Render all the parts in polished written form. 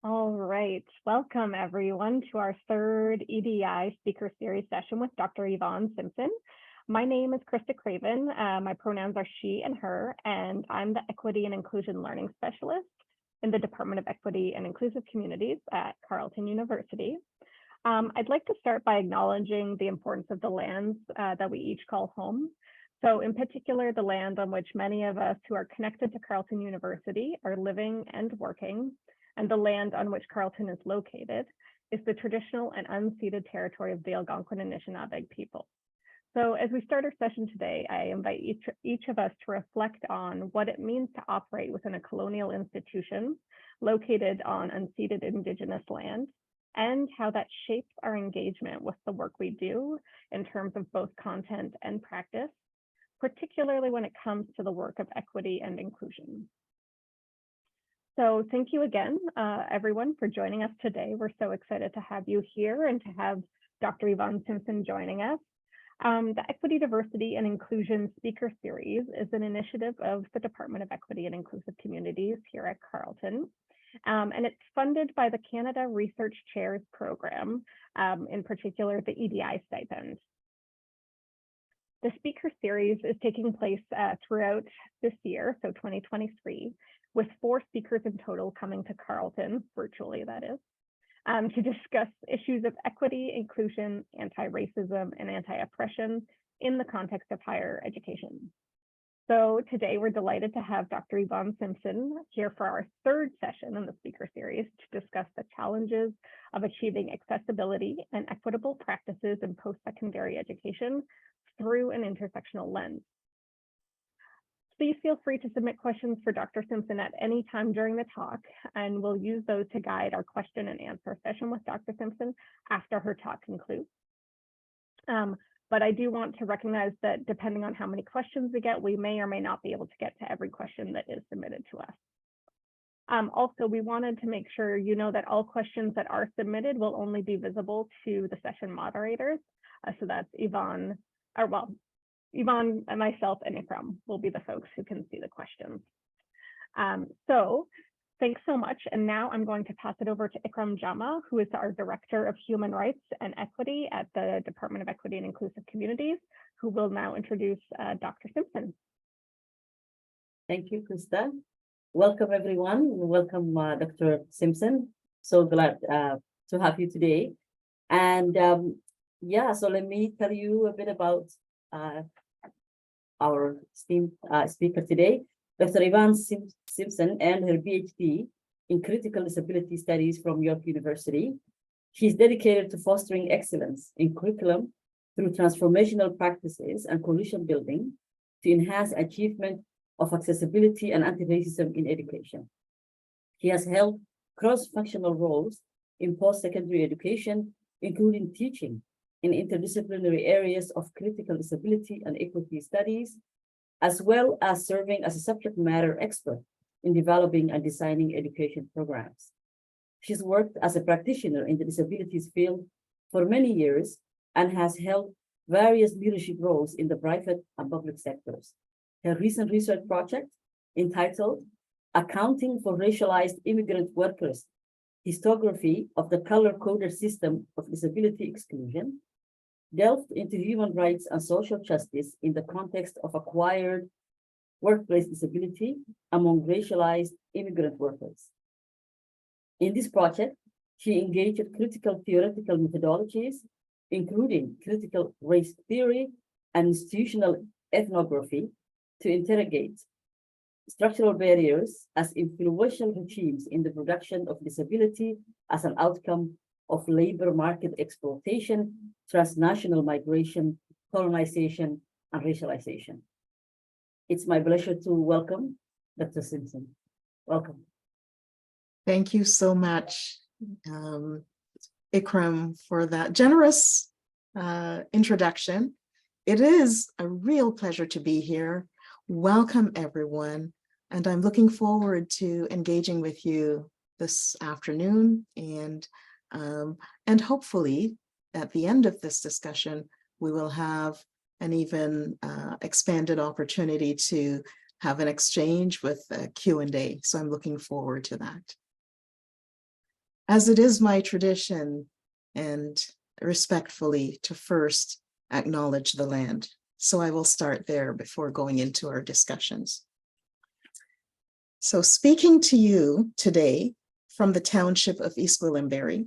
All right, welcome everyone to our third EDI speaker series session with Dr. Yvonne Simpson. My name is Krista Craven. My pronouns are she and her, and I'm the Equity and Inclusion Learning Specialist in the Department of Equity and Inclusive Communities at Carleton University. I'd like to start by acknowledging the importance of the lands that we each call home. So in particular, the land on which many of us who are connected to Carleton University are living and working, and the land on which Carleton is located is the traditional and unceded territory of the Algonquin and Anishinaabe people. So as we start our session today, I invite each of us to reflect on what it means to operate within a colonial institution located on unceded Indigenous land, and how that shapes our engagement with the work we do in terms of both content and practice, particularly when it comes to the work of equity and inclusion. So thank you again, everyone, for joining us today. We're so excited to have you here and to have Dr. Yvonne Simpson joining us. The Equity, Diversity, and Inclusion Speaker Series is an initiative of the Department of Equity and Inclusive Communities here at Carleton. And it's funded by the Canada Research Chairs Program, in particular the EDI stipend. The speaker series is taking place throughout this year, so 2023, with 4 speakers in total coming to Carleton, virtually that is, to discuss issues of equity, inclusion, anti-racism, and anti-oppression in the context of higher education. So today we're delighted to have Dr. Yvonne Simpson here for our 3rd session in the speaker series to discuss the challenges of achieving accessibility and equitable practices in post-secondary education through an intersectional lens. Please feel free to submit questions for Dr. Simpson at any time during the talk, and we'll use those to guide our question and answer session with Dr. Simpson after her talk concludes. But I do want to recognize that depending on how many questions we get, we may or may not be able to get to every question that is submitted to us. Also, we wanted to make sure you know that all questions that are submitted will only be visible to the session moderators. So that's Yvonne, Yvonne and myself and Ikram will be the folks who can see the questions. So thanks so much. And now I'm going to pass it over to Ikram Jama, who is our Director of Human Rights and Equity at the Department of Equity and Inclusive Communities, who will now introduce Dr. Simpson. Thank you, Krista. Welcome, everyone. Welcome, Dr. Simpson. So glad to have you today. And yeah, so let me tell you a bit about our esteemed speaker today. Dr. Yvonne Simpson earned her PhD in critical disability studies from York University. She's dedicated to fostering excellence in curriculum through transformational practices and coalition building to enhance achievement of accessibility and anti-racism in education. She has held cross-functional roles in post-secondary education, including teaching in interdisciplinary areas of critical disability and equity studies, as well as serving as a subject matter expert in developing and designing education programs. She's worked as a practitioner in the disabilities field for many years and has held various leadership roles in the private and public sectors. Her recent research project, entitled Accounting for Racialized Immigrant Workers, Histography of the Color-Coded System of Disability Exclusion, delved into human rights and social justice in the context of acquired workplace disability among racialized immigrant workers. In this project, she engaged with critical theoretical methodologies, including critical race theory and institutional ethnography, to interrogate structural barriers as influential regimes in the production of disability as an outcome of labor market exploitation, transnational migration, colonization, and racialization. It's my pleasure to welcome Dr. Simpson. Welcome. Thank you so much, Ikram, for that generous introduction. It is a real pleasure to be here. Welcome, everyone. And I'm looking forward to engaging with you this afternoon and hopefully at the end of this discussion, we will have an even expanded opportunity to have an exchange with Q&A. So I'm looking forward to that. As it is my tradition, and respectfully, to first acknowledge the land. So I will start there before going into our discussions. So speaking to you today from the township of East Gwillimbury,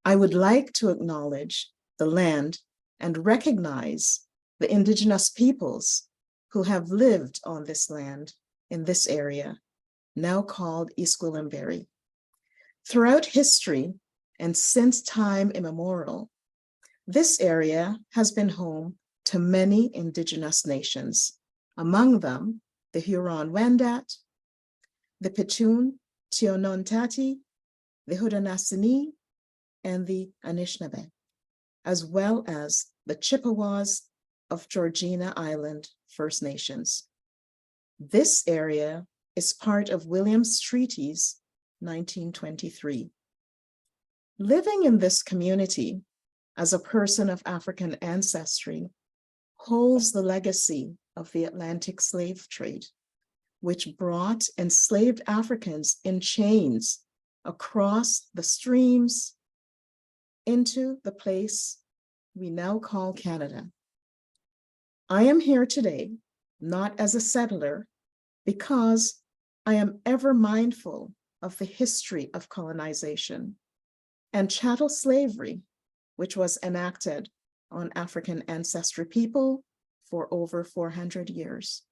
I would like to acknowledge the land and recognize the Indigenous peoples who have lived on this land in this area, now called East Gwillimbury. Throughout history and since time immemorial, this area has been home to many Indigenous nations, among them the Huron-Wendat, the Petun, Tionontati, the Haudenosaunee, and the Anishinaabe, as well as the Chippewas of Georgina Island First Nations. This area is part of Williams Treaties 1923. Living in this community as a person of African ancestry holds the legacy of the Atlantic slave trade, which brought enslaved Africans in chains across the streams into the place we now call Canada. I am here today, not as a settler, because I am ever mindful of the history of colonization and chattel slavery, which was enacted on African ancestry people for over 400 years.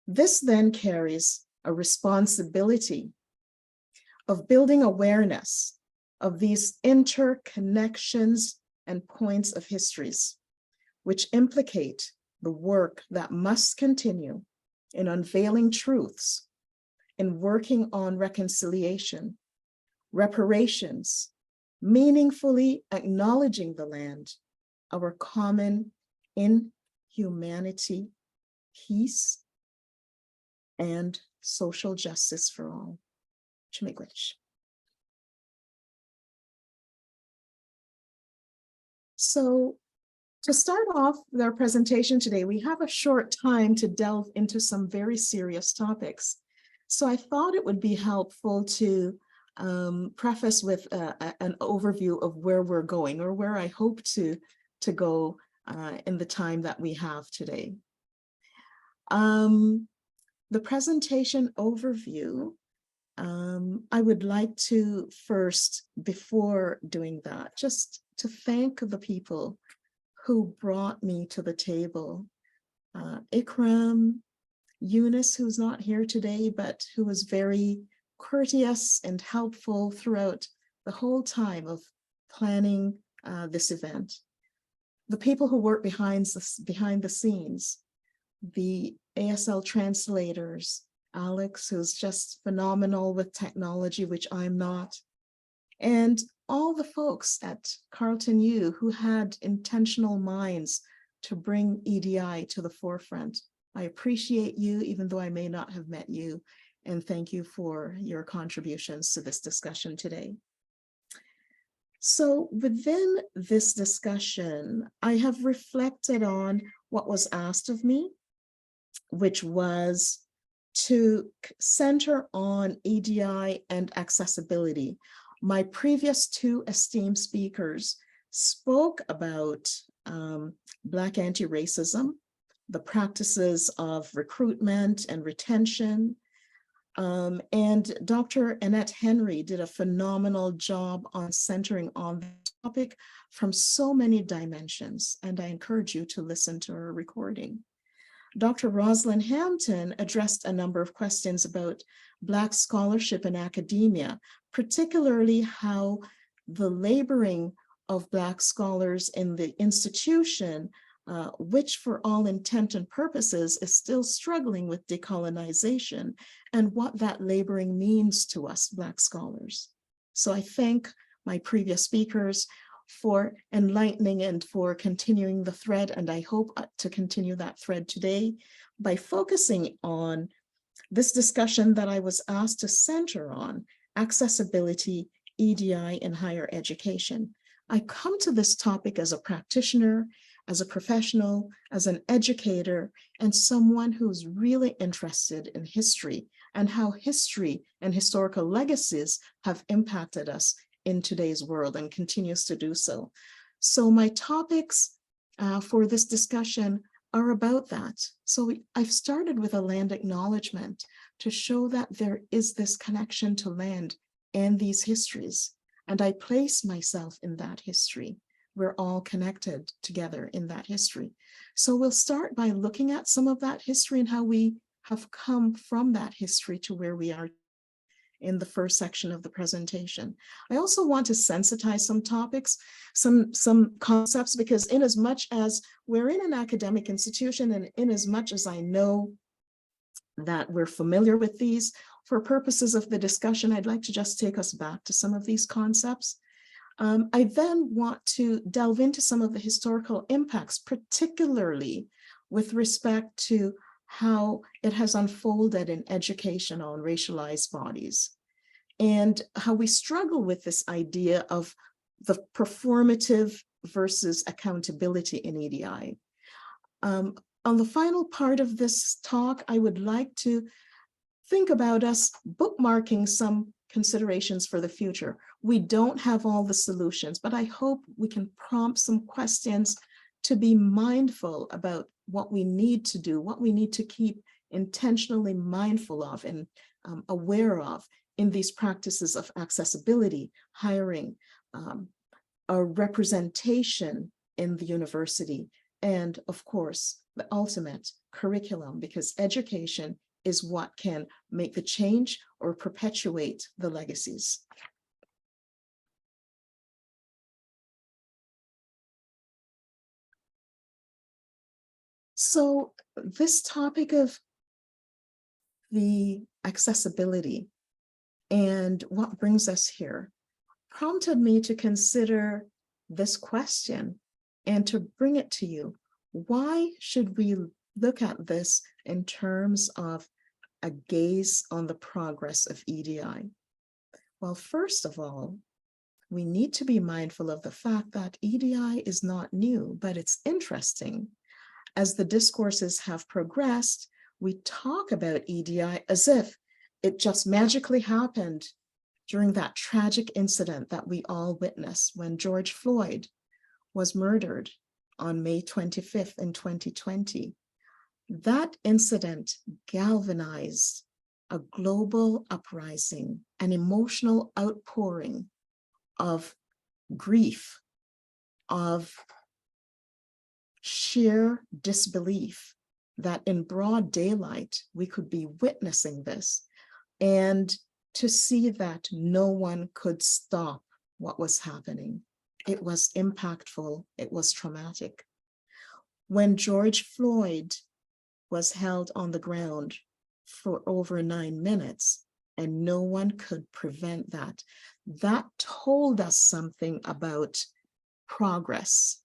This then carries a responsibility of building awareness of these interconnections and points of histories, which implicate the work that must continue in unveiling truths, in working on reconciliation, reparations, meaningfully acknowledging the land, our common inhumanity, peace, and social justice for all. Chimigwich. So to start off with our presentation today, we have a short time to delve into some very serious topics. So I thought it would be helpful to preface with an overview of where we're going, or where I hope to go in the time that we have today. The presentation overview, I would like to first, before doing that, just to thank the people who brought me to the table. Ikram, Eunice, who's not here today, but who was very courteous and helpful throughout the whole time of planning this event. The people who work behind the scenes, the ASL translators, Alex, who's just phenomenal with technology, which I'm not, and all the folks at Carleton U who had intentional minds to bring EDI to the forefront. I appreciate you, even though I may not have met you, and thank you for your contributions to this discussion today. So within this discussion, I have reflected on what was asked of me, which was to center on EDI and accessibility. My previous two esteemed speakers spoke about Black anti-racism, the practices of recruitment and retention, and Dr. Annette Henry did a phenomenal job on centering on the topic from so many dimensions, and I encourage you to listen to her recording. Dr. Rosalind Hampton addressed a number of questions about Black scholarship in academia, particularly how the laboring of Black scholars in the institution, which for all intent and purposes is still struggling with decolonization, and what that laboring means to us Black scholars. So I thank my previous speakers for enlightening and for continuing the thread, and I hope to continue that thread today by focusing on this discussion that I was asked to center on, accessibility, EDI in higher education. I come to this topic as a practitioner, as a professional, as an educator, and someone who's really interested in history and how history and historical legacies have impacted us in today's world and continues to do so. So my topics for this discussion are about that. So I've started with a land acknowledgement to show that there is this connection to land and these histories. And I place myself in that history. We're all connected together in that history. So we'll start by looking at some of that history and how we have come from that history to where we are in the first section of the presentation. I also want to sensitize some topics, some concepts, because in as much as we're in an academic institution and in as much as I know that we're familiar with these, for purposes of the discussion, I'd like to just take us back to some of these concepts. I then want to delve into some of the historical impacts, particularly with respect to how it has unfolded in educational and racialized bodies, and how we struggle with this idea of the performative versus accountability in EDI. On the final part of this talk, I would like to think about us bookmarking some considerations for the future. We don't have all the solutions, but I hope we can prompt some questions to be mindful about what we need to do, what we need to keep intentionally mindful of and aware of in these practices of accessibility, hiring, a representation in the university, and of course, the ultimate curriculum, because education is what can make the change or perpetuate the legacies. So this topic of the accessibility and what brings us here prompted me to consider this question and to bring it to you. Why should we look at this in terms of a gaze on the progress of EDI? Well, first of all, we need to be mindful of the fact that EDI is not new, but it's interesting. As the discourses have progressed, we talk about EDI as if it just magically happened during that tragic incident that we all witnessed when George Floyd was murdered on May 25th in 2020. That incident galvanized a global uprising, an emotional outpouring of grief, of sheer disbelief that in broad daylight we could be witnessing this, and to see that no one could stop what was happening. It was impactful, it was traumatic. When George Floyd was held on the ground for over 9 minutes and no one could prevent that, that told us something about progress.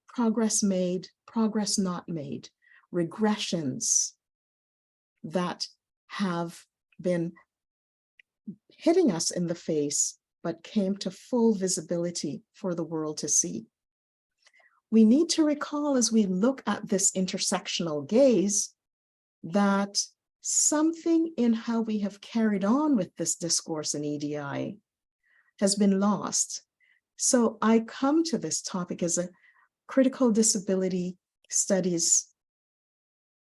Progress made, progress not made, regressions that have been hitting us in the face, but came to full visibility for the world to see. We need to recall as we look at this intersectional gaze that something in how we have carried on with this discourse in EDI has been lost. So I come to this topic as a critical disability studies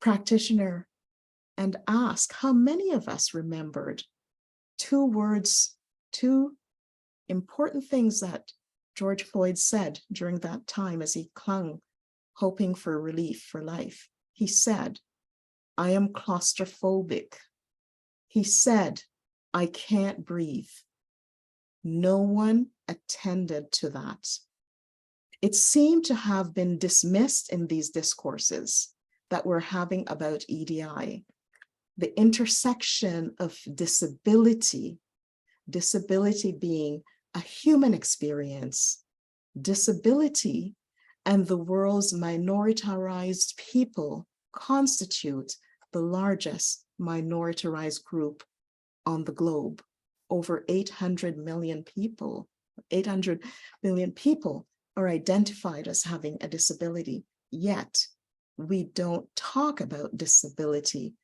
practitioner and ask how many of us remembered two words, two important things that George Floyd said during that time as he clung, hoping for relief for life. He said, "I am claustrophobic." He said, "I can't breathe." No one attended to that. It seemed to have been dismissed in these discourses that we're having about EDI. The intersection of disability, disability being a human experience, disability and the world's minoritized people constitute the largest minoritized group on the globe. Over 800 million people, 800 million people are identified as having a disability, yet we don't talk about disability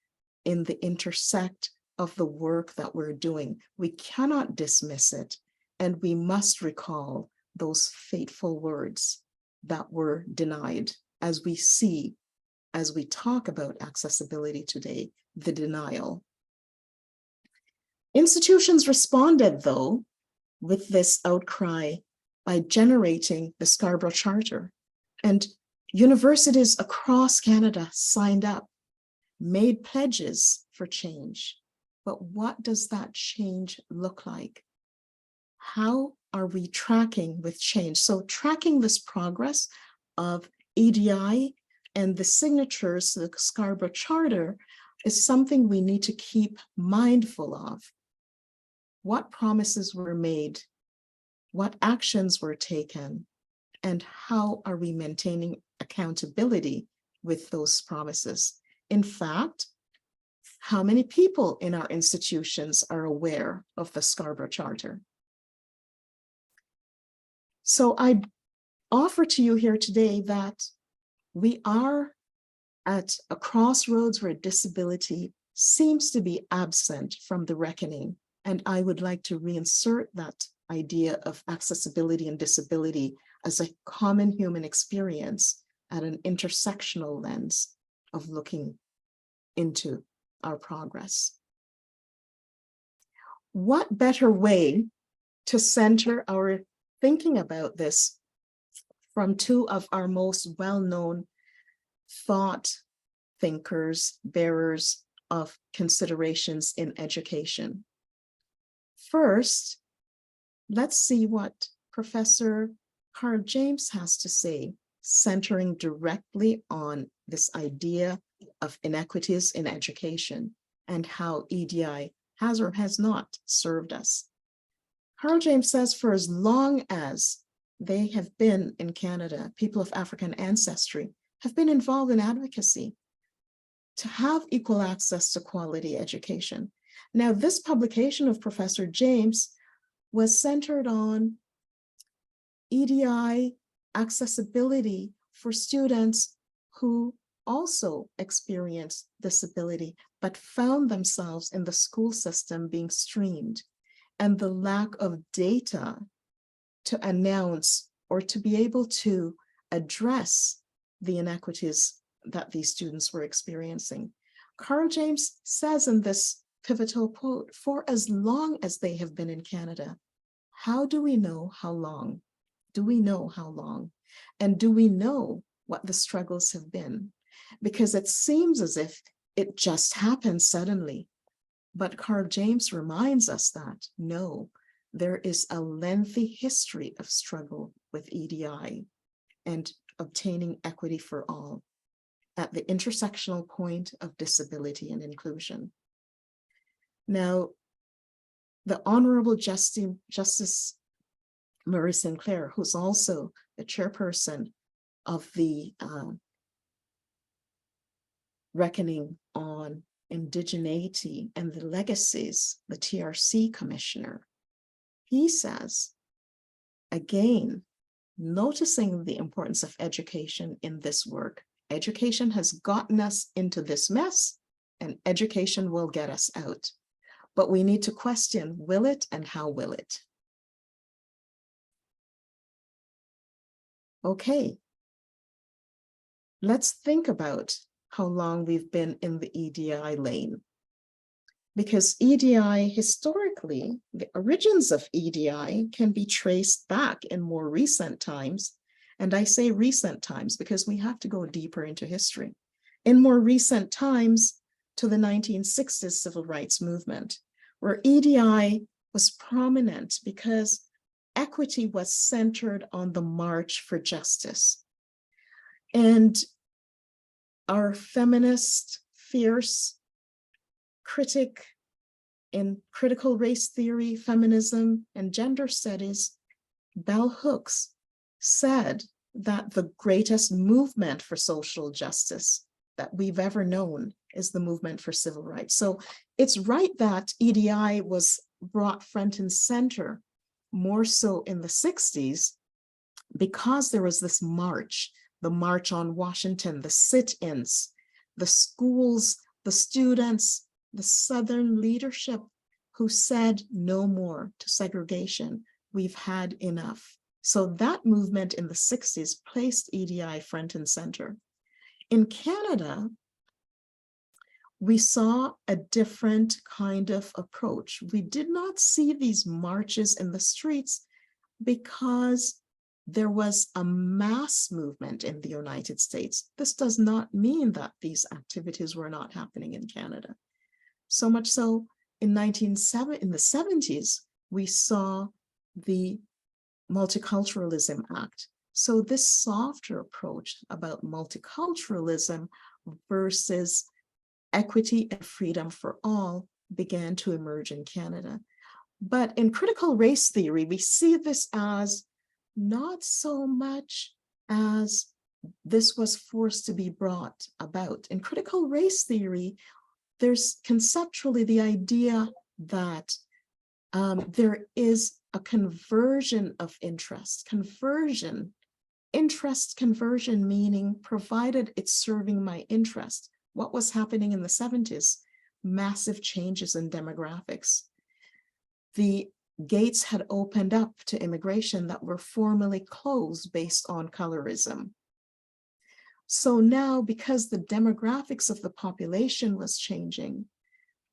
in the intersect of the work that we're doing. We cannot dismiss it And we must recall those fateful words that were denied as we see, as we talk about accessibility today, the denial. Institutions responded, though, with this outcry by generating the Scarborough Charter. And universities across Canada signed up, made pledges for change. But what does that change look like? How are we tracking with change? So tracking this progress of EDI and the signatures to the Scarborough Charter is something we need to keep mindful of. What promises were made? What actions were taken? And how are we maintaining accountability with those promises? In fact, how many people in our institutions are aware of the Scarborough Charter? So I offer to you here today that we are at a crossroads where disability seems to be absent from the reckoning. And I would like to reinsert that idea of accessibility and disability as a common human experience at an intersectional lens of looking into our progress. What better way to center our thinking about this from two of our most well-known thought thinkers, bearers of considerations in education. First, let's see what Professor Carl James has to say, centering directly on this idea of inequities in education and how EDI has or has not served us. Carl James says, for as long as they have been in Canada, people of African ancestry have been involved in advocacy to have equal access to quality education. Now, this publication of Professor James was centered on EDI accessibility for students who also experienced disability, but found themselves in the school system being streamed, and the lack of data to announce or to be able to address the inequities that these students were experiencing. Carl James says in this pivotal quote, for as long as they have been in Canada, how do we know how long? Do we know how long? And do we know what the struggles have been? Because it seems as if it just happened suddenly. But Carl James reminds us that no, there is a lengthy history of struggle with EDI and obtaining equity for all at the intersectional point of disability and inclusion. Now, the Honorable Justice Murray Sinclair, who's also the chairperson of the Reckoning on Indigeneity and the Legacies, the TRC commissioner, he says, again, noticing the importance of education in this work, education has gotten us into this mess, and education will get us out. But we need to question, will it and how will it? Okay, let's think about how long we've been in the EDI lane. Because EDI, historically, the origins of EDI can be traced back in more recent times. And I say recent times because we have to go deeper into history. In more recent times to the 1960s civil rights movement, where EDI was prominent because equity was centered on the march for justice. And our feminist, fierce critic in critical race theory, feminism, and gender studies, Bell Hooks, said that the greatest movement for social justice that we've ever known is the movement for civil rights. So it's right that EDI was brought front and center more so in the 60s because there was this march, the March on Washington, the sit-ins, the schools, the students, the Southern leadership who said no more to segregation, we've had enough. So that movement in the 60s placed EDI front and center. In Canada, we saw a different kind of approach. We did not see these marches in the streets because there was a mass movement in the United States. This does not mean that these activities were not happening in Canada. So much so, in the 70s, we saw the Multiculturalism Act. So this softer approach about multiculturalism versus equity and freedom for all began to emerge in Canada. But in critical race theory, we see this as not so much as this was forced to be brought about. In critical race theory, there's conceptually the idea that there is a conversion of interest. Interest conversion meaning provided it's serving my interest. What was happening in the 70s? Massive changes in demographics. The gates had opened up to immigration that were formerly closed based on colorism. So now, because the demographics of the population was changing,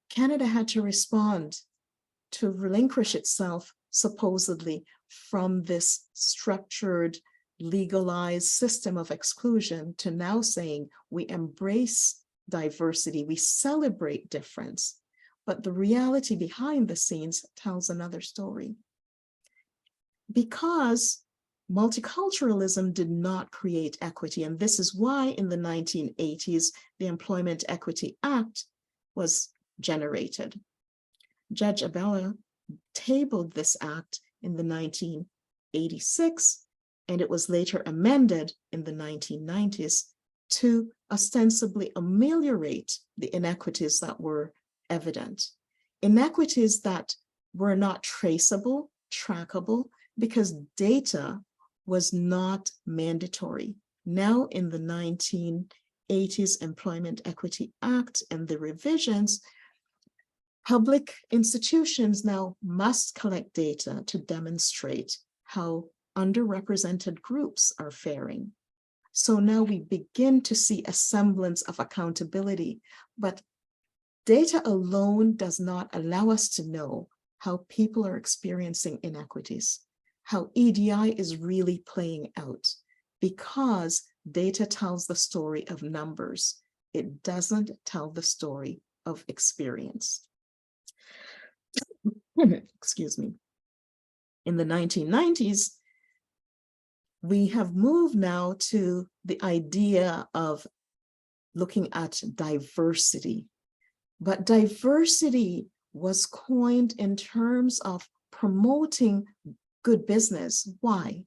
Canada had to respond to relinquish itself supposedly from this structured, legalized system of exclusion to now saying we embrace diversity, we celebrate difference. But the reality behind the scenes tells another story. Because multiculturalism did not create equity, and this is why in the 1980s, the Employment Equity Act was generated. Judge Abella tabled this act in the 1986, and it was later amended in the 1990s to ostensibly ameliorate the inequities that were evident. Inequities that were not traceable, trackable, because data was not mandatory. Now in the 1980s Employment Equity Act and the revisions, public institutions now must collect data to demonstrate how underrepresented groups are faring. So now we begin to see a semblance of accountability, but data alone does not allow us to know how people are experiencing inequities, how EDI is really playing out, because data tells the story of numbers. It doesn't tell the story of experience. Excuse me. In the 1990s, we have moved now to the idea of looking at diversity. But diversity was coined in terms of promoting good business. Why?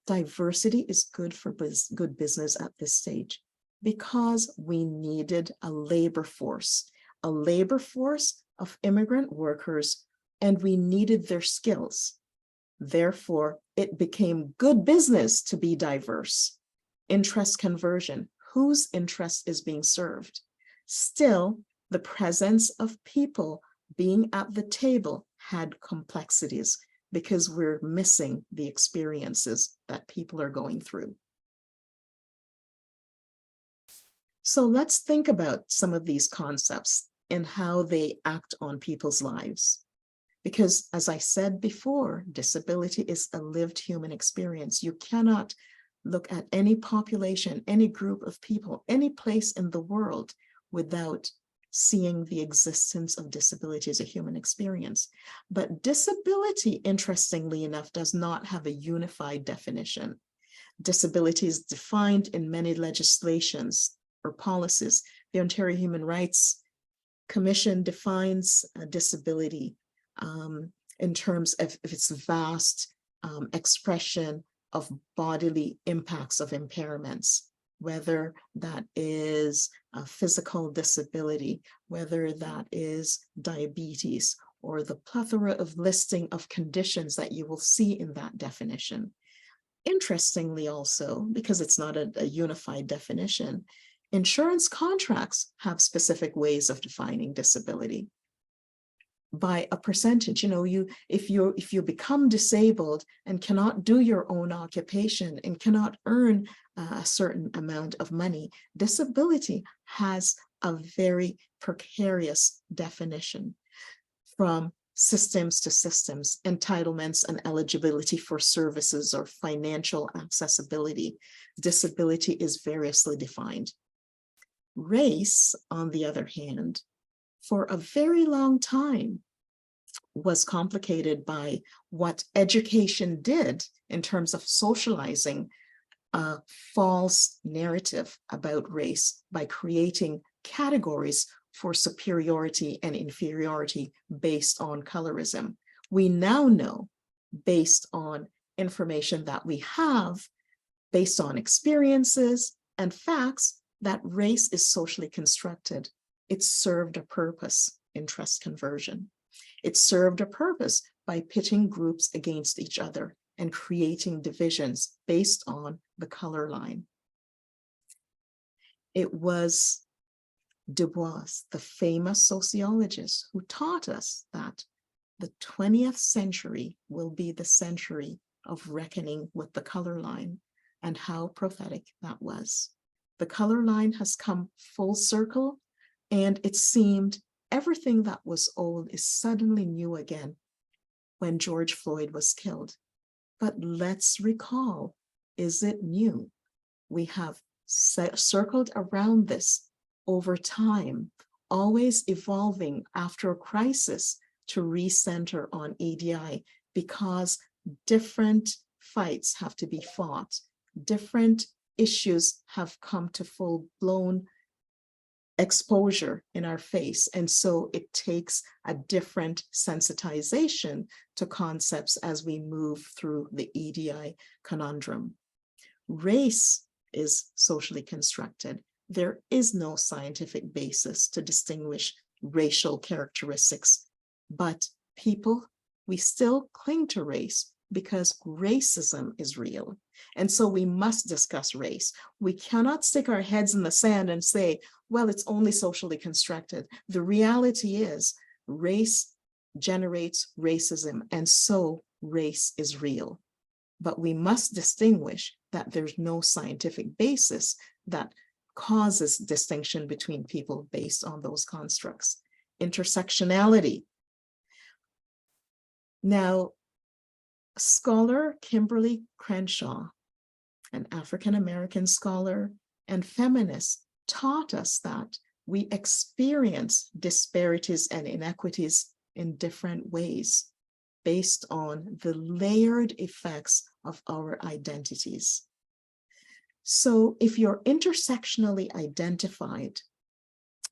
Diversity is good for good business at this stage because we needed a labor force of immigrant workers, and we needed their skills. Therefore, it became good business to be diverse. Interest conversion, whose interest is being served? Still, the presence of people being at the table had complexities because we're missing the experiences that people are going through. So let's think about some of these concepts and how they act on people's lives. Because as I said before, disability is a lived human experience. You cannot look at any population, any group of people, any place in the world without seeing the existence of disability as a human experience. But disability, interestingly enough, does not have a unified definition. Disability is defined in many legislations or policies. The Ontario Human Rights Commission defines disability in terms of its vast expression of bodily impacts of impairments, whether that is a physical disability, whether that is diabetes, or the plethora of listing of conditions that you will see in that definition. Interestingly also, because it's not a unified definition, insurance contracts have specific ways of defining disability. by a percentage. If you become disabled and cannot do your own occupation and cannot earn a certain amount of money, disability has a very precarious definition, from systems to systems, entitlements and eligibility for services or financial accessibility. Disability is variously defined. Race, on the other hand, for a very long time, was complicated by what education did in terms of socializing a false narrative about race by creating categories for superiority and inferiority based on colorism. We now know, based on information that we have, based on experiences and facts, that race is socially constructed. It served a purpose in trust conversion. It served a purpose by pitting groups against each other and creating divisions based on the color line. It was Du Bois, the famous sociologist, who taught us that the 20th century will be the century of reckoning with the color line, and how prophetic that was. The color line has come full circle, and it seemed everything that was old is suddenly new again when George Floyd was killed. But let's recall, is it new? We have circled around this over time, always evolving after a crisis to recenter on EDI, because different fights have to be fought. Different issues have come to full-blown exposure in our face. And so it takes a different sensitization to concepts as we move through the EDI conundrum. Race is socially constructed. There is no scientific basis to distinguish racial characteristics, but people, we still cling to race because racism is real. And so we must discuss race. We cannot stick our heads in the sand and say, well, it's only socially constructed. The reality is race generates racism, and so race is real. But we must distinguish that there's no scientific basis that causes distinction between people based on those constructs. Intersectionality. Now, scholar Kimberly Crenshaw, an African-American scholar and feminist, taught us that we experience disparities and inequities in different ways based on the layered effects of our identities. So if you're intersectionally identified,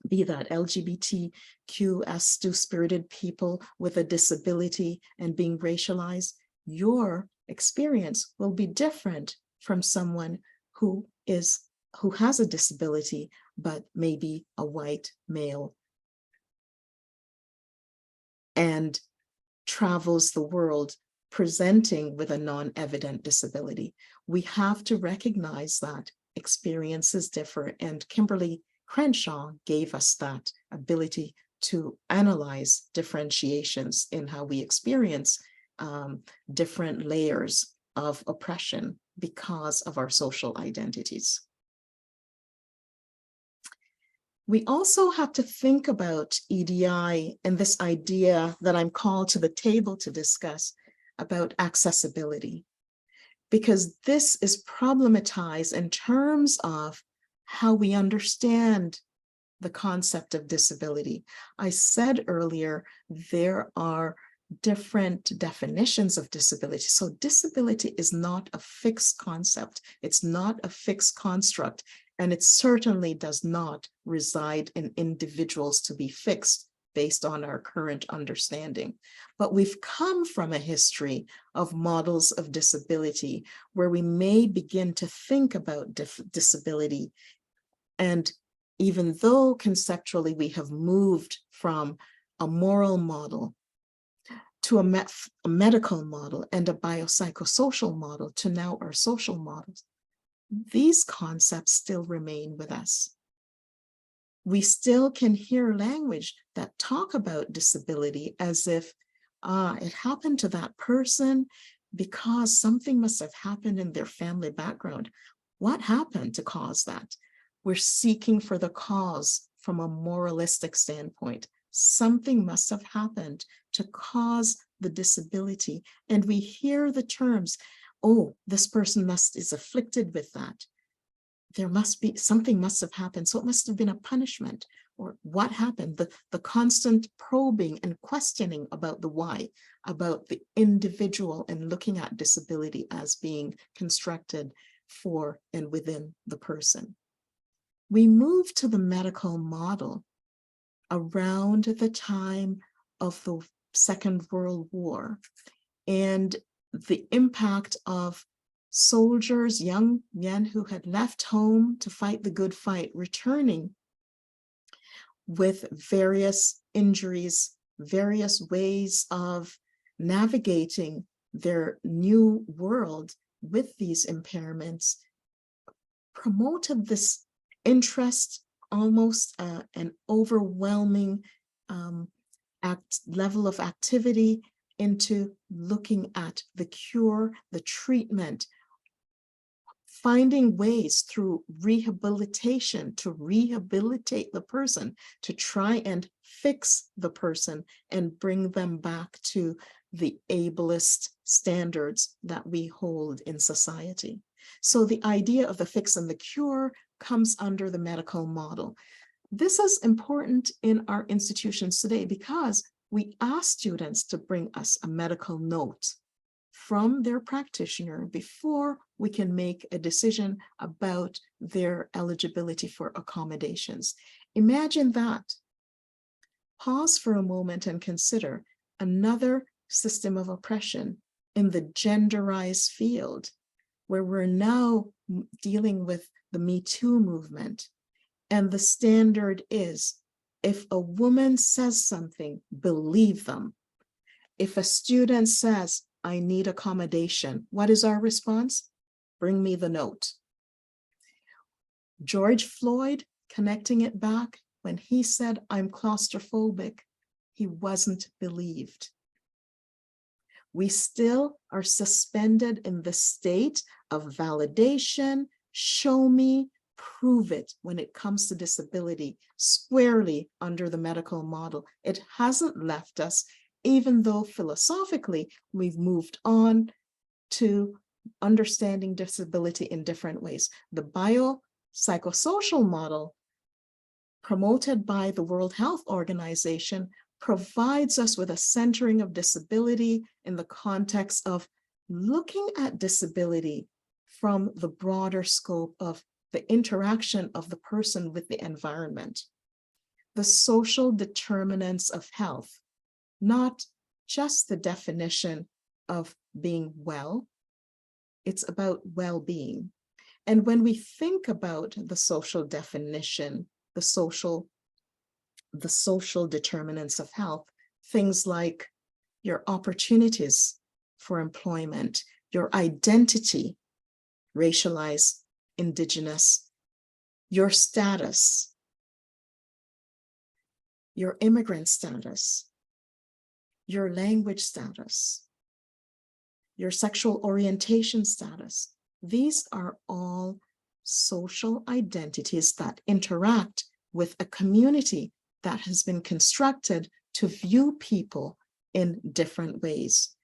be that LGBTQ as two-spirited people with a disability and being racialized, your experience will be different from someone who has a disability, but maybe a white male and travels the world presenting with a non-evident disability. We have to recognize that experiences differ, and Kimberly Crenshaw gave us that ability to analyze differentiations in how we experience different layers of oppression because of our social identities. We also have to think about EDI and this idea that I'm called to the table to discuss about accessibility, because this is problematized in terms of how we understand the concept of disability. I said earlier, there are different definitions of disability. So disability is not a fixed concept. It's not a fixed construct, and it certainly does not reside in individuals to be fixed based on our current understanding. But we've come from a history of models of disability where we may begin to think about disability. And even though conceptually we have moved from a moral model to a medical model and a biopsychosocial model to now our social models, these concepts still remain with us. We still can hear language that talk about disability as if it happened to that person because something must have happened in their family background. What happened to cause that? We're seeking for the cause from a moralistic standpoint. Something must have happened to cause the disability. And we hear the terms, oh, this person is afflicted with that. There must be, something must have happened. So it must have been a punishment, or what happened? The constant probing and questioning about the why, about the individual, and looking at disability as being constructed for and within the person. We move to the medical model around the time of the Second World War and the impact of soldiers, young men who had left home to fight the good fight, returning with various injuries, various ways of navigating their new world with these impairments, promoted this interest, almost an overwhelming level of activity into looking at the cure, the treatment, finding ways through rehabilitation to rehabilitate the person, to try and fix the person and bring them back to the ableist standards that we hold in society. So the idea of the fix and the cure comes under the medical model. This is important in our institutions today because we ask students to bring us a medical note from their practitioner before we can make a decision about their eligibility for accommodations. Imagine that. Pause for a moment and consider another system of oppression in the genderized field, where we're now dealing with the Me Too movement. And the standard is, if a woman says something, believe them. If a student says, I need accommodation, what is our response? Bring me the note. George Floyd, connecting it back, when he said, I'm claustrophobic, he wasn't believed. We still are suspended in the state of validation, show me, prove it when it comes to disability, squarely under the medical model. It hasn't left us, even though philosophically we've moved on to understanding disability in different ways. The biopsychosocial model, promoted by the World Health Organization, provides us with a centering of disability in the context of looking at disability from the broader scope of the interaction of the person with the environment, the social determinants of health, not just the definition of being well, it's about well-being. And when we think about the social definition, the social determinants of health, things like your opportunities for employment, your identity, racialized, indigenous, your status, your immigrant status, your language status, your sexual orientation status. These are all social identities that interact with a community that has been constructed to view people in different ways.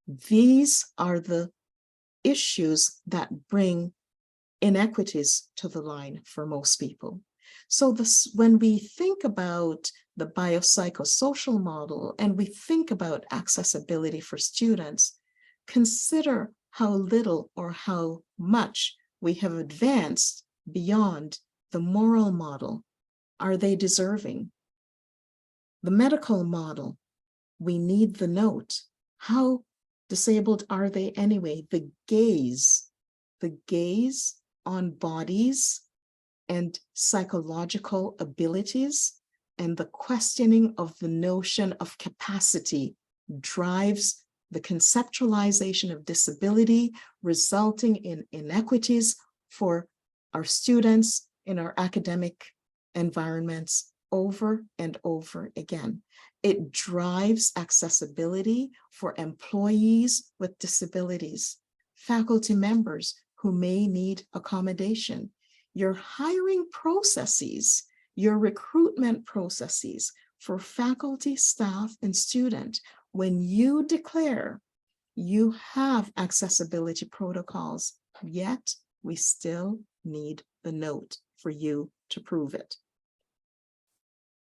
These are the issues that bring inequities to the line for most people. So when we think about the biopsychosocial model and we think about accessibility for students, consider how little or how much we have advanced beyond the moral model. Are they deserving? The medical model, we need the note. How disabled are they anyway? The gaze on bodies and psychological abilities and the questioning of the notion of capacity drives the conceptualization of disability, resulting in inequities for our students in our academic environments over and over again. It drives accessibility for employees with disabilities, faculty members who may need accommodation. Your hiring processes, your recruitment processes for faculty, staff, and student, when you declare you have accessibility protocols, yet we still need the note for you to prove it.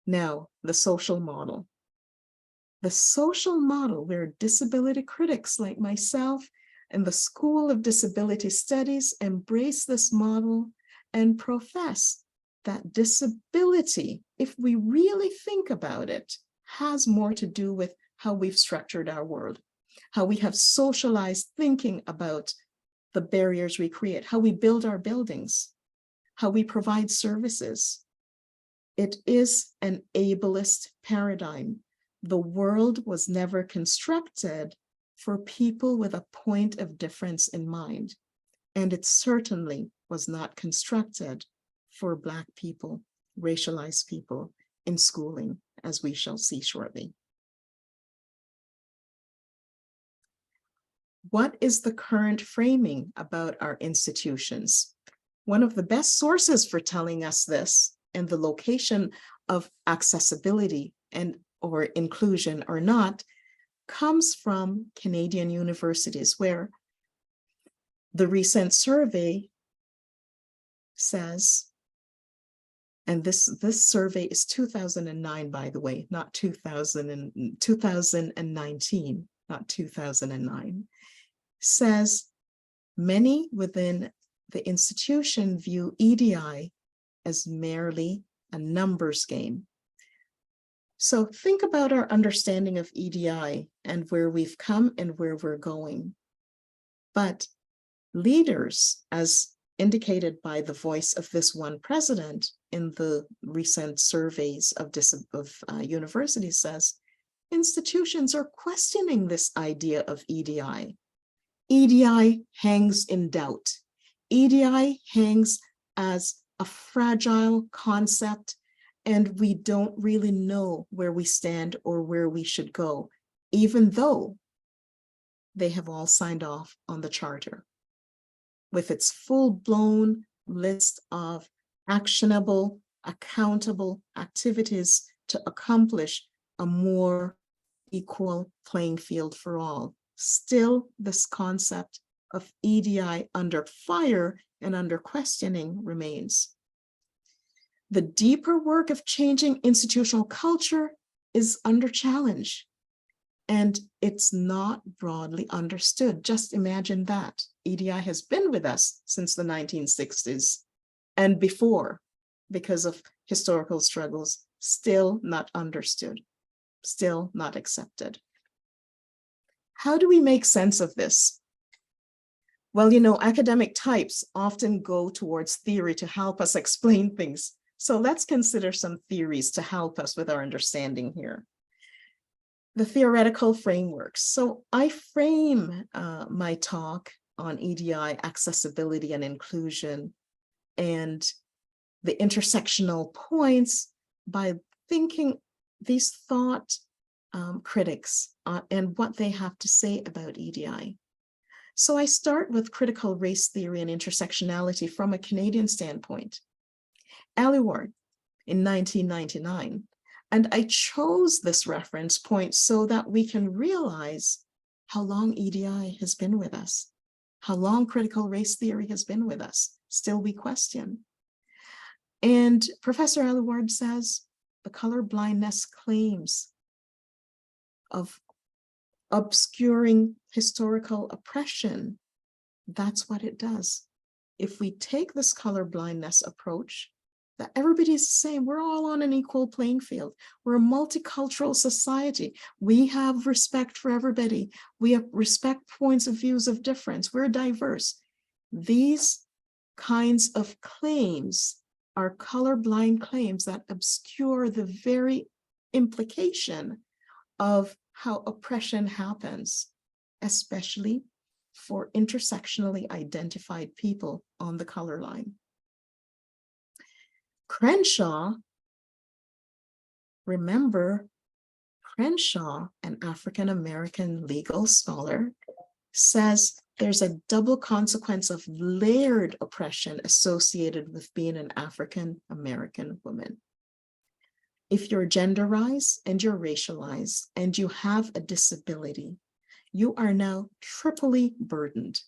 Now, the social model. The social model where disability critics like myself and the School of Disability Studies embrace this model and profess that disability, if we really think about it, has more to do with how we've structured our world, how we have socialized thinking about the barriers we create, how we build our buildings, how we provide services. It is an ableist paradigm. The world was never constructed for people with a point of difference in mind, and it certainly was not constructed for Black people, racialized people in schooling, as we shall see shortly. What is the current framing about our institutions? One of the best sources for telling us this and the location of accessibility and or inclusion or not comes from Canadian universities, where the recent survey says, and this survey is 2009, by the way, not 2019, not 2009, says many within the institution view EDI as merely a numbers game. So think about our understanding of EDI and where we've come and where we're going. But leaders, as indicated by the voice of this one president in the recent surveys of universities, says institutions are questioning this idea of EDI. EDI hangs in doubt. EDI hangs as a fragile concept, and we don't really know where we stand or where we should go, even though they have all signed off on the charter with its full-blown list of actionable, accountable activities to accomplish a more equal playing field for all. Still, this concept of EDI under fire and under questioning remains. The deeper work of changing institutional culture is under challenge, and it's not broadly understood. Just imagine that. EDI has been with us since the 1960s and before, because of historical struggles, still not understood, still not accepted. How do we make sense of this? Well, you know, academic types often go towards theory to help us explain things. So let's consider some theories to help us with our understanding here. The theoretical frameworks. So I frame my talk on EDI, accessibility and inclusion, and the intersectional points by thinking these thought critics and what they have to say about EDI. So I start with critical race theory and intersectionality from a Canadian standpoint. Aluard in 1999. And I chose this reference point so that we can realize how long EDI has been with us, how long critical race theory has been with us. Still we question. And Professor Aluard says the colorblindness claims of obscuring historical oppression, that's what it does. If we take this colorblindness approach, that everybody's the same, we're all on an equal playing field. We're a multicultural society. We have respect for everybody. We have respect points of views of difference. We're diverse. These kinds of claims are colorblind claims that obscure the very implication of how oppression happens, especially for intersectionally identified people on the color line. Crenshaw, remember, Crenshaw, an African-American legal scholar, says there's a double consequence of layered oppression associated with being an African-American woman. If you're genderized and you're racialized and you have a disability, you are now triply burdened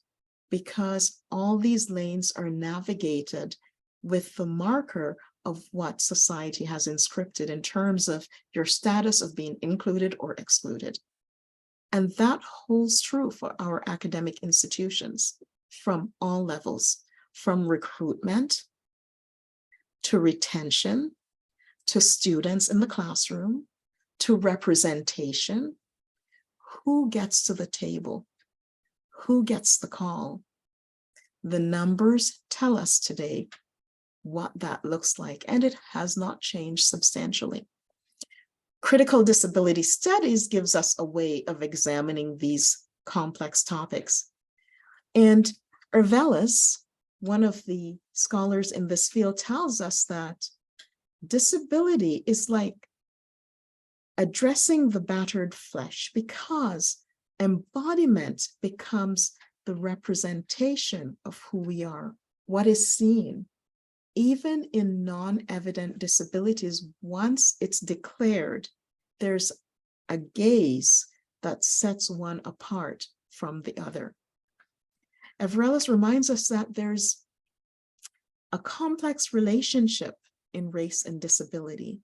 because all these lanes are navigated with the marker of what society has inscripted in terms of your status of being included or excluded. And that holds true for our academic institutions from all levels, from recruitment to retention, to students in the classroom, to representation. Who gets to the table? Who gets the call? The numbers tell us today what that looks like, and it has not changed substantially. Critical disability studies gives us a way of examining these complex topics. And Ervelis, one of the scholars in this field, tells us that disability is like addressing the battered flesh, because embodiment becomes the representation of who we are, what is seen. Even in non-evident disabilities, once it's declared, there's a gaze that sets one apart from the other. Averellis reminds us that there's a complex relationship in race and disability,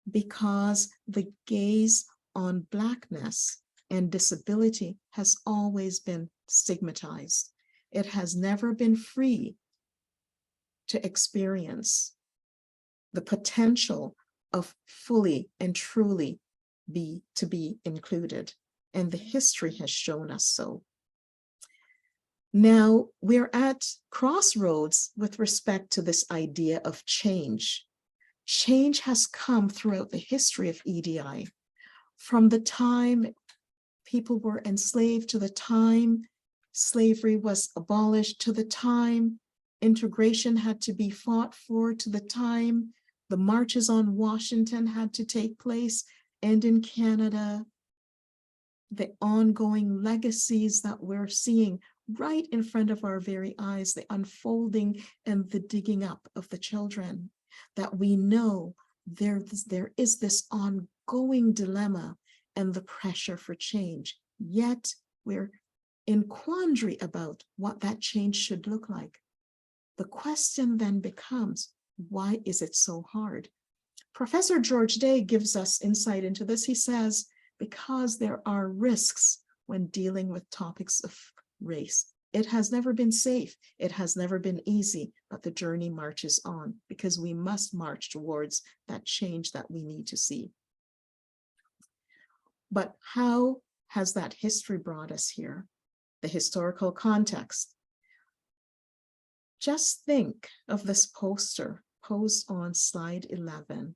because the gaze on Blackness and disability has always been stigmatized. It has never been free to experience the potential of fully and truly be included. And the history has shown us so. Now we're at crossroads with respect to this idea of change. Change has come throughout the history of EDI, from the time people were enslaved to the time slavery was abolished, to the time integration had to be fought for, to the time the marches on Washington had to take place, and in Canada, the ongoing legacies that we're seeing right in front of our very eyes, the unfolding and the digging up of the children, that we know there is this ongoing dilemma and the pressure for change. Yet we're in quandary about what that change should look like. The question then becomes, why is it so hard? Professor George Day gives us insight into this. He says, because there are risks when dealing with topics of race. It has never been safe. It has never been easy, but the journey marches on, because we must march towards that change that we need to see. But how has that history brought us here? The historical context. Just think of this poster posed on slide 11,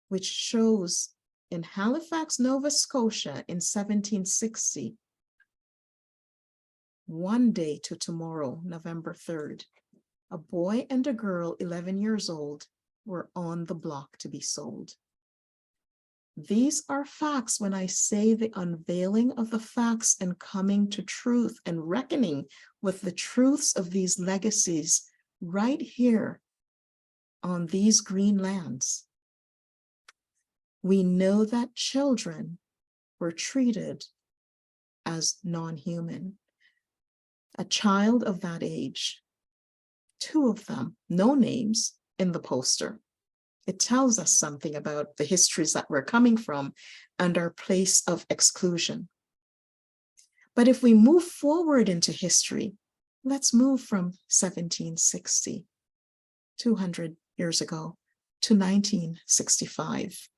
which shows in Halifax, Nova Scotia in 1760, one day to tomorrow, November 3rd, a boy and a girl, 11 years old, were on the block to be sold. These are facts. When I say the unveiling of the facts and coming to truth and reckoning with the truths of these legacies right here on these green lands, we know that children were treated as non-human. A child of that age, two of them, no names in the poster. It tells us something about the histories that we're coming from and our place of exclusion. But if we move forward into history, let's move from 1760, 200 years ago, to 1965.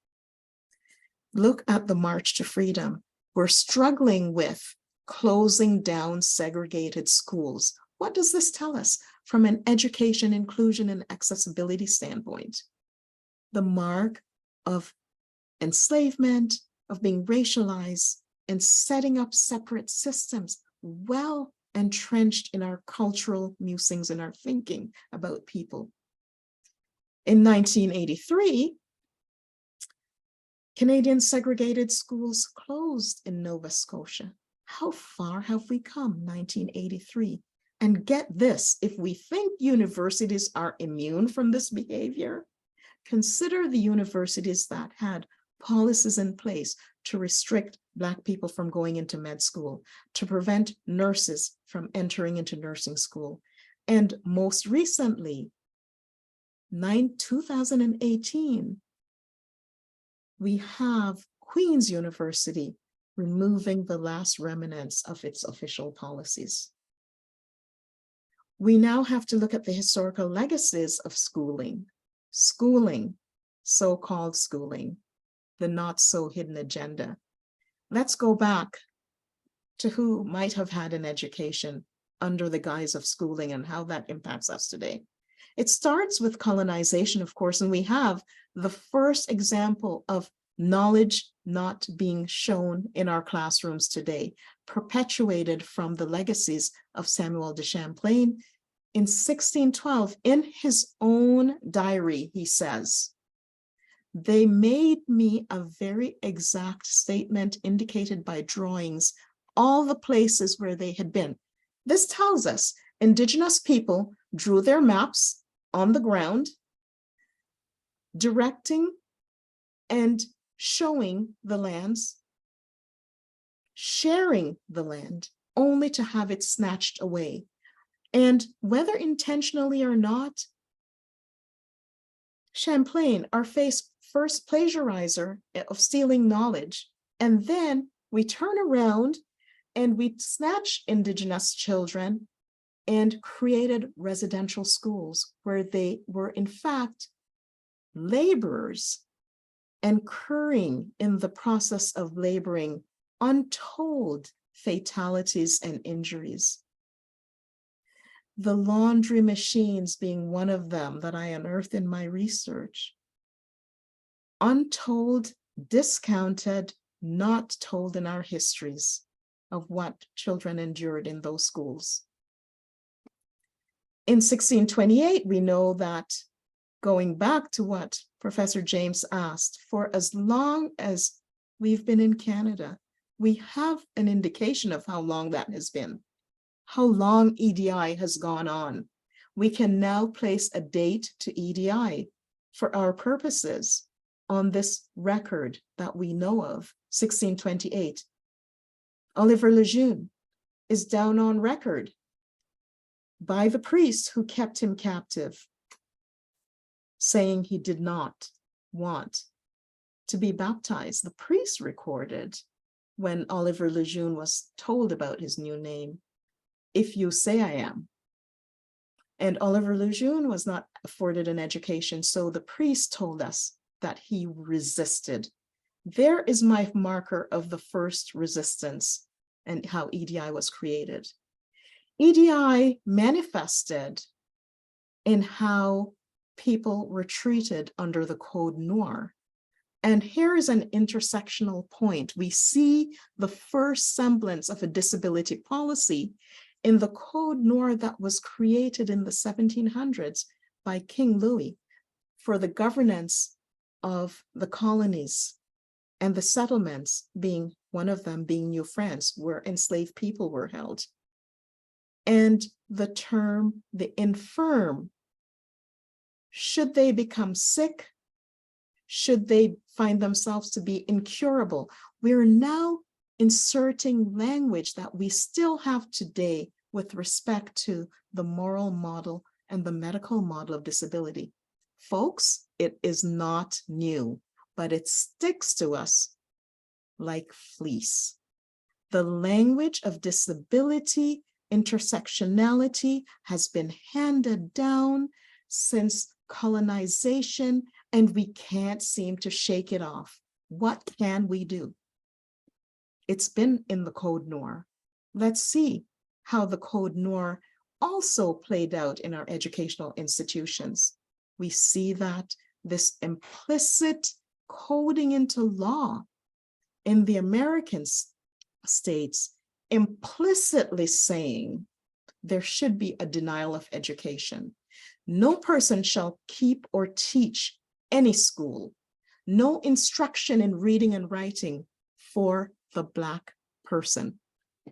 Look at the March to Freedom. We're struggling with closing down segregated schools. What does this tell us from an education, inclusion, and accessibility standpoint? The mark of enslavement, of being racialized, and setting up separate systems, well entrenched in our cultural musings and our thinking about people. In 1983, Canadian segregated schools closed in Nova Scotia. How far have we come, 1983? And get this, if we think universities are immune from this behavior, consider the universities that had policies in place to restrict Black people from going into med school, to prevent nurses from entering into nursing school. And most recently, 2018, we have Queen's University removing the last remnants of its official policies. We now have to look at the historical legacies of schooling, so-called schooling, the not so hidden agenda. Let's go back to who might have had an education under the guise of schooling and how that impacts us today. It starts with colonization, of course, and we have the first example of knowledge not being shown in our classrooms today, perpetuated from the legacies of Samuel de Champlain. In 1612, in his own diary, he says, "They made me a very exact statement indicated by drawings, all the places where they had been." This tells us Indigenous people drew their maps on the ground, directing and showing the lands, sharing the land, only to have it snatched away. And whether intentionally or not, Champlain, our first plagiarizer of stealing knowledge, and then we turn around and we snatch Indigenous children and created residential schools where they were in fact laborers, incurring in the process of laboring untold fatalities and injuries. The laundry machines being one of them that I unearthed in my research. Untold, discounted, not told in our histories of what children endured in those schools. In 1628, we know that, going back to what Professor James asked, for as long as we've been in Canada, we have an indication of how long that has been, how long EDI has gone on. We can now place a date to EDI for our purposes on this record that we know of, 1628. Oliver Lejeune is down on record by the priest who kept him captive, saying he did not want to be baptized. The priest recorded when Oliver Lejeune was told about his new name, "If you say I am." And Oliver Lejeune was not afforded an education, so the priest told us that he resisted. There is my marker of the first resistance and how EDI was created. EDI manifested in how people were treated under the Code Noir. And here is an intersectional point. We see the first semblance of a disability policy in the Code Noir that was created in the 1700s by King Louis for the governance of the colonies and the settlements, being one of them being New France, where enslaved people were held. And the term, the infirm, should they become sick, should they find themselves to be incurable, we're now inserting language that we still have today with respect to the moral model and the medical model of disability. Folks, it is not new, but it sticks to us like fleece. The language of disability, intersectionality has been handed down since colonization, and we can't seem to shake it off. What can we do? It's been in the Code Noir. Let's see how the Code Noir also played out in our educational institutions. We see that this implicit coding into law in the American states, implicitly saying there should be a denial of education. No person shall keep or teach any school, no instruction in reading and writing for the Black person,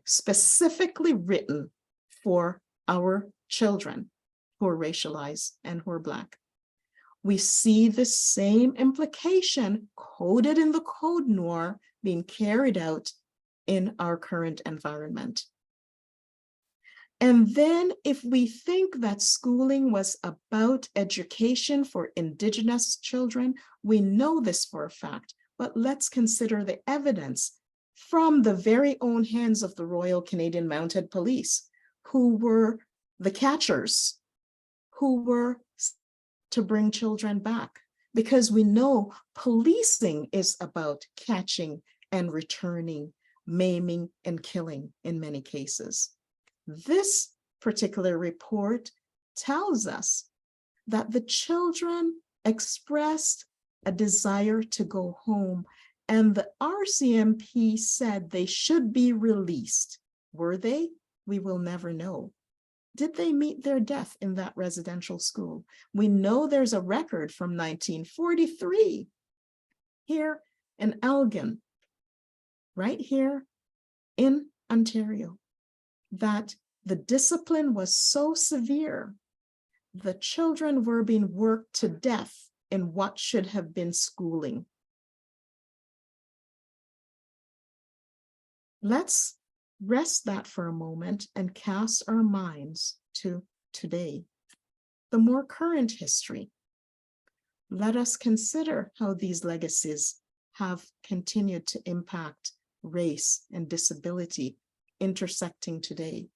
specifically written for our children who are racialized and who are Black. We see the same implication coded in the Code Noir being carried out in our current environment. And then if we think that schooling was about education for Indigenous children, we know this for a fact, but let's consider the evidence from the very own hands of the Royal Canadian Mounted Police, who were the catchers, who were to bring children back, because we know policing is about catching and returning, maiming and killing in many cases. This particular report tells us that the children expressed a desire to go home, and the RCMP said they should be released. Were they? We will never know. Did they meet their death in that residential school? We know there's a record from 1943 here in Elgin, right here in Ontario, that the discipline was so severe, the children were being worked to death in what should have been schooling. Let's rest that for a moment and cast our minds to today, the more current history. Let us consider how these legacies have continued to impact race and disability intersecting today,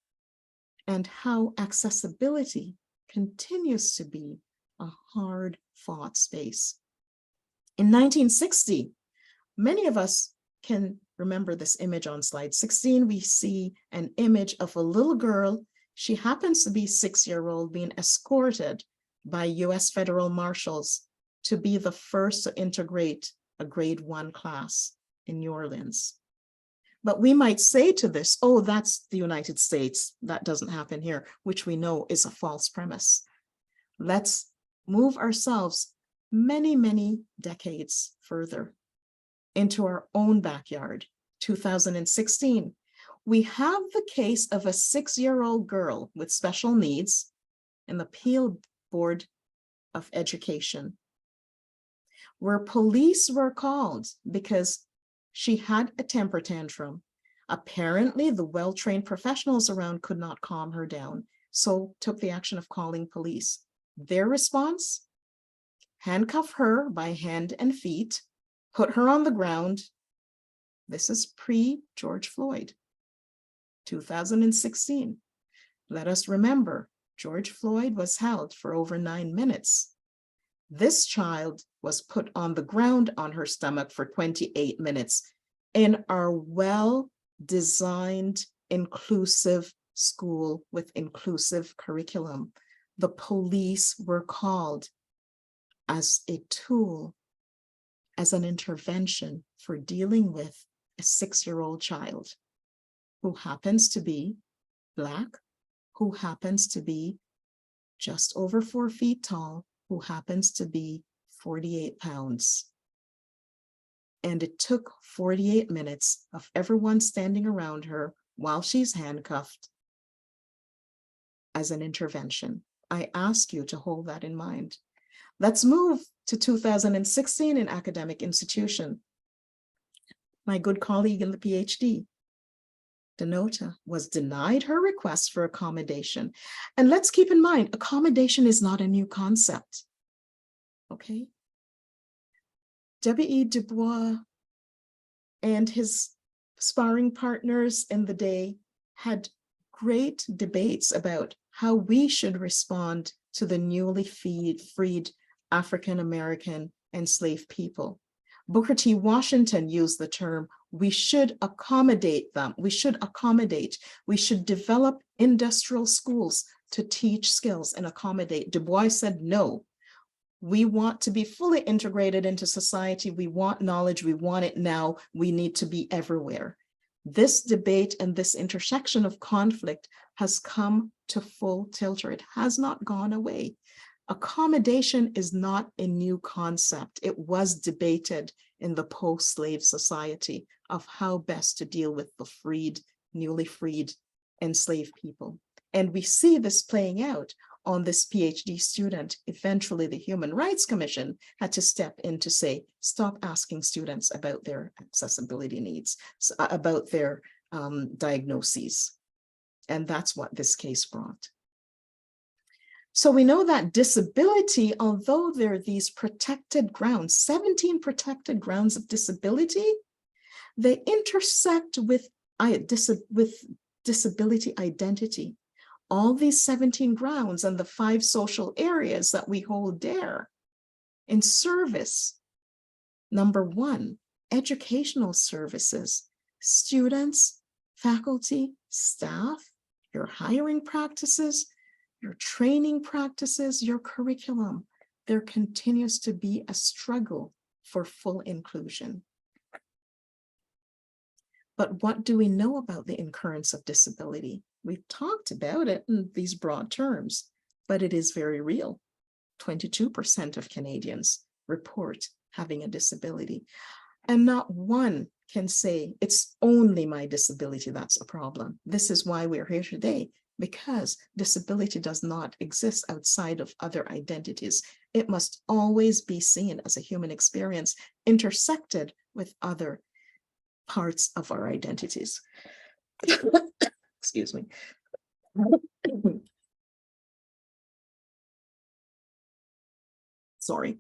and how accessibility continues to be a hard-fought space. In 1960, many of us can remember this image on slide 16. We see an image of a little girl. She happens to be 6-year-old being escorted by US federal marshals to be the first to integrate a grade 1 class in New Orleans. But we might say to this, oh, that's the United States. That doesn't happen here, which we know is a false premise. Let's move ourselves many, many decades further into our own backyard, 2016. We have the case of a 6-year-old girl with special needs in the Peel Board of Education, where police were called because she had a temper tantrum. Apparently, the well-trained professionals around could not calm her down, so took the action of calling police. Their response? Handcuff her by hand and feet, put her on the ground. This is pre-George Floyd, 2016. Let us remember, George Floyd was held for over 9 minutes. This child was put on the ground on her stomach for 28 minutes in our well-designed, inclusive school with inclusive curriculum. The police were called as a tool, as an intervention for dealing with a 6-year-old child who happens to be Black, who happens to be just over 4 feet tall, who happens to be 48 pounds. And it took 48 minutes of everyone standing around her while she's handcuffed as an intervention. I ask you to hold that in mind. Let's move to 2016 in academic institution. My good colleague in the PhD, Denota, was denied her request for accommodation. And let's keep in mind, accommodation is not a new concept, okay? W.E. Du Bois and his sparring partners in the day had great debates about how we should respond to the newly freed African-American enslaved people. Booker T. Washington used the term, we should accommodate them. We should accommodate. We should develop industrial schools to teach skills and accommodate. Du Bois said, no, we want to be fully integrated into society. We want knowledge. We want it now. We need to be everywhere. This debate and this intersection of conflict has come to full tilt. It has not gone away. Accommodation is not a new concept. It was debated in the post-slave society of how best to deal with the freed, newly freed, enslaved people. And we see this playing out on this PhD student. Eventually, the Human Rights Commission had to step in to say, stop asking students about their accessibility needs, about their diagnoses. And that's what this case brought. So we know that disability, although there are these protected grounds, 17 protected grounds of disability, they intersect with disability identity. All these 17 grounds and the 5 social areas that we hold dear in service. Number 1, educational services, students, faculty, staff, your hiring practices, your training practices, your curriculum. There continues to be a struggle for full inclusion. But what do we know about the incurrence of disability? We've talked about it in these broad terms, but it is very real. 22% of Canadians report having a disability, and not one can say it's only my disability that's a problem. This is why we're here today, because disability does not exist outside of other identities. It must always be seen as a human experience intersected with other parts of our identities. Excuse me. Sorry.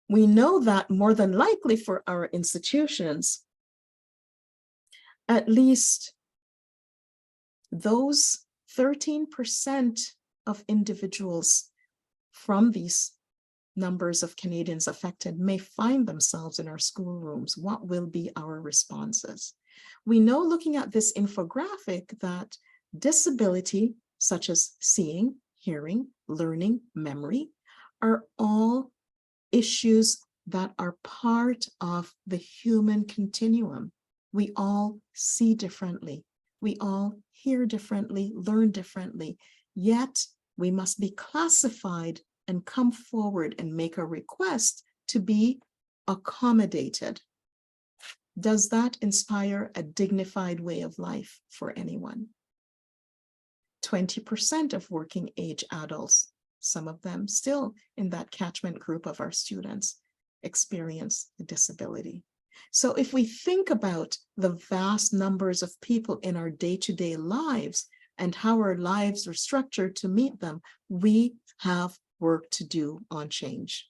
We know that more than likely for our institutions, at least those 13% of individuals from these numbers of Canadians affected may find themselves in our schoolrooms. What will be our responses? We know, looking at this infographic, that disability, such as seeing, hearing, learning, memory, are all issues that are part of the human continuum. We all see differently. We all hear differently, learn differently, yet we must be classified and come forward and make a request to be accommodated. Does that inspire a dignified way of life for anyone? 20% of working age adults, some of them still in that catchment group of our students, experience a disability. So if we think about the vast numbers of people in our day-to-day lives and how our lives are structured to meet them, we have work to do on change.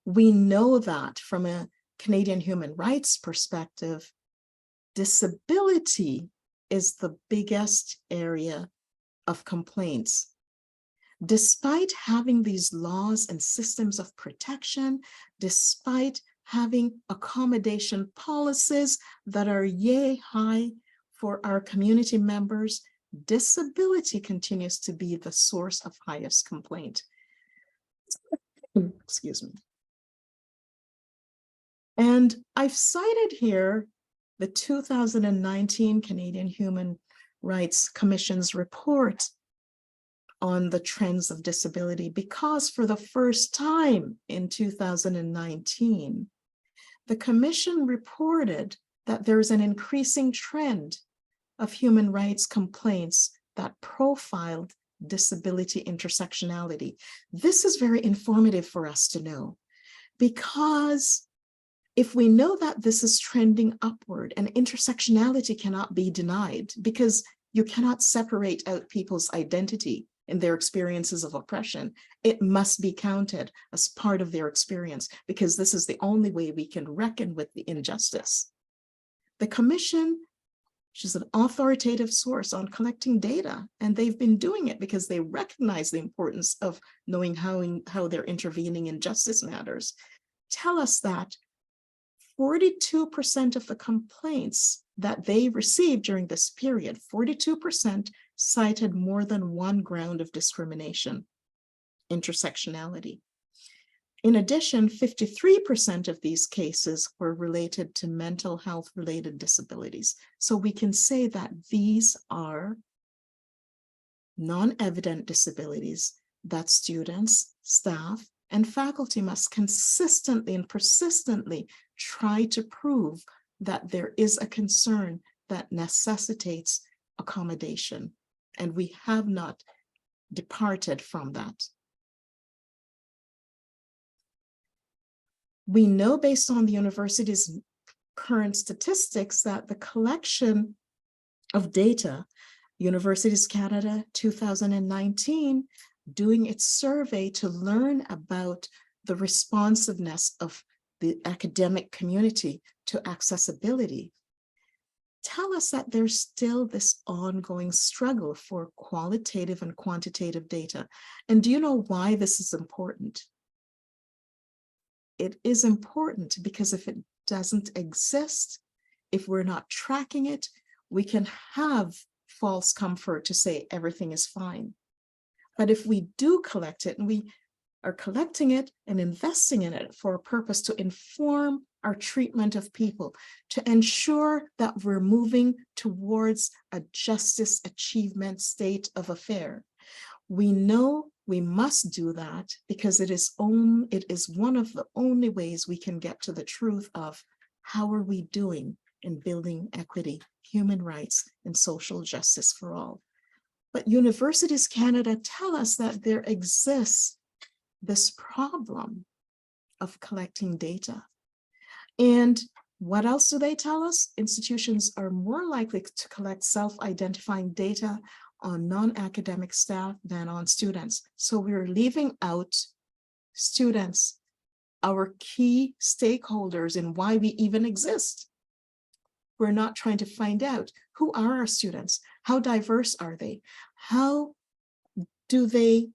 We know that from a Canadian human rights perspective, disability is the biggest area of complaints. Despite having these laws and systems of protection, despite having accommodation policies that are yay high for our community members, disability continues to be the source of highest complaint. Excuse me. And I've cited here the 2019 Canadian Human Rights Commission's report on the trends of disability, because for the first time in 2019, the Commission reported that there's an increasing trend of human rights complaints that profiled disability intersectionality. This is very informative for us to know, because if we know that this is trending upward, and intersectionality cannot be denied, because you cannot separate out people's identity in their experiences of oppression, it must be counted as part of their experience, because this is the only way we can reckon with the injustice. The Commission, which is an authoritative source on collecting data, and they've been doing it because they recognize the importance of knowing how they're intervening in justice matters, tell us that 42% of the complaints that they received during this period, 42% cited more than one ground of discrimination, intersectionality. In addition, 53% of these cases were related to mental health related disabilities. So we can say that these are non-evident disabilities that students, staff, and faculty must consistently and persistently try to prove that there is a concern that necessitates accommodation. And we have not departed from that. We know based on the university's current statistics that the collection of data, Universities Canada 2019, doing its survey to learn about the responsiveness of the academic community to accessibility, tell us that there's still this ongoing struggle for qualitative and quantitative data. And do you know why this is important? It is important because if it doesn't exist, if we're not tracking it, we can have false comfort to say everything is fine. But if we do collect it, and we are collecting it and investing in it for a purpose to inform our treatment of people, to ensure that we're moving towards a justice achievement state of affair, we know we must do that because it is one of the only ways we can get to the truth of how are we doing in building equity, human rights, and social justice for all. But Universities Canada tell us that there exists this problem of collecting data. And what else do they tell us? Institutions are more likely to collect self-identifying data on non-academic staff than on students. So we're leaving out students, our key stakeholders in why we even exist. We're not trying to find out who are our students, how diverse are they, how do they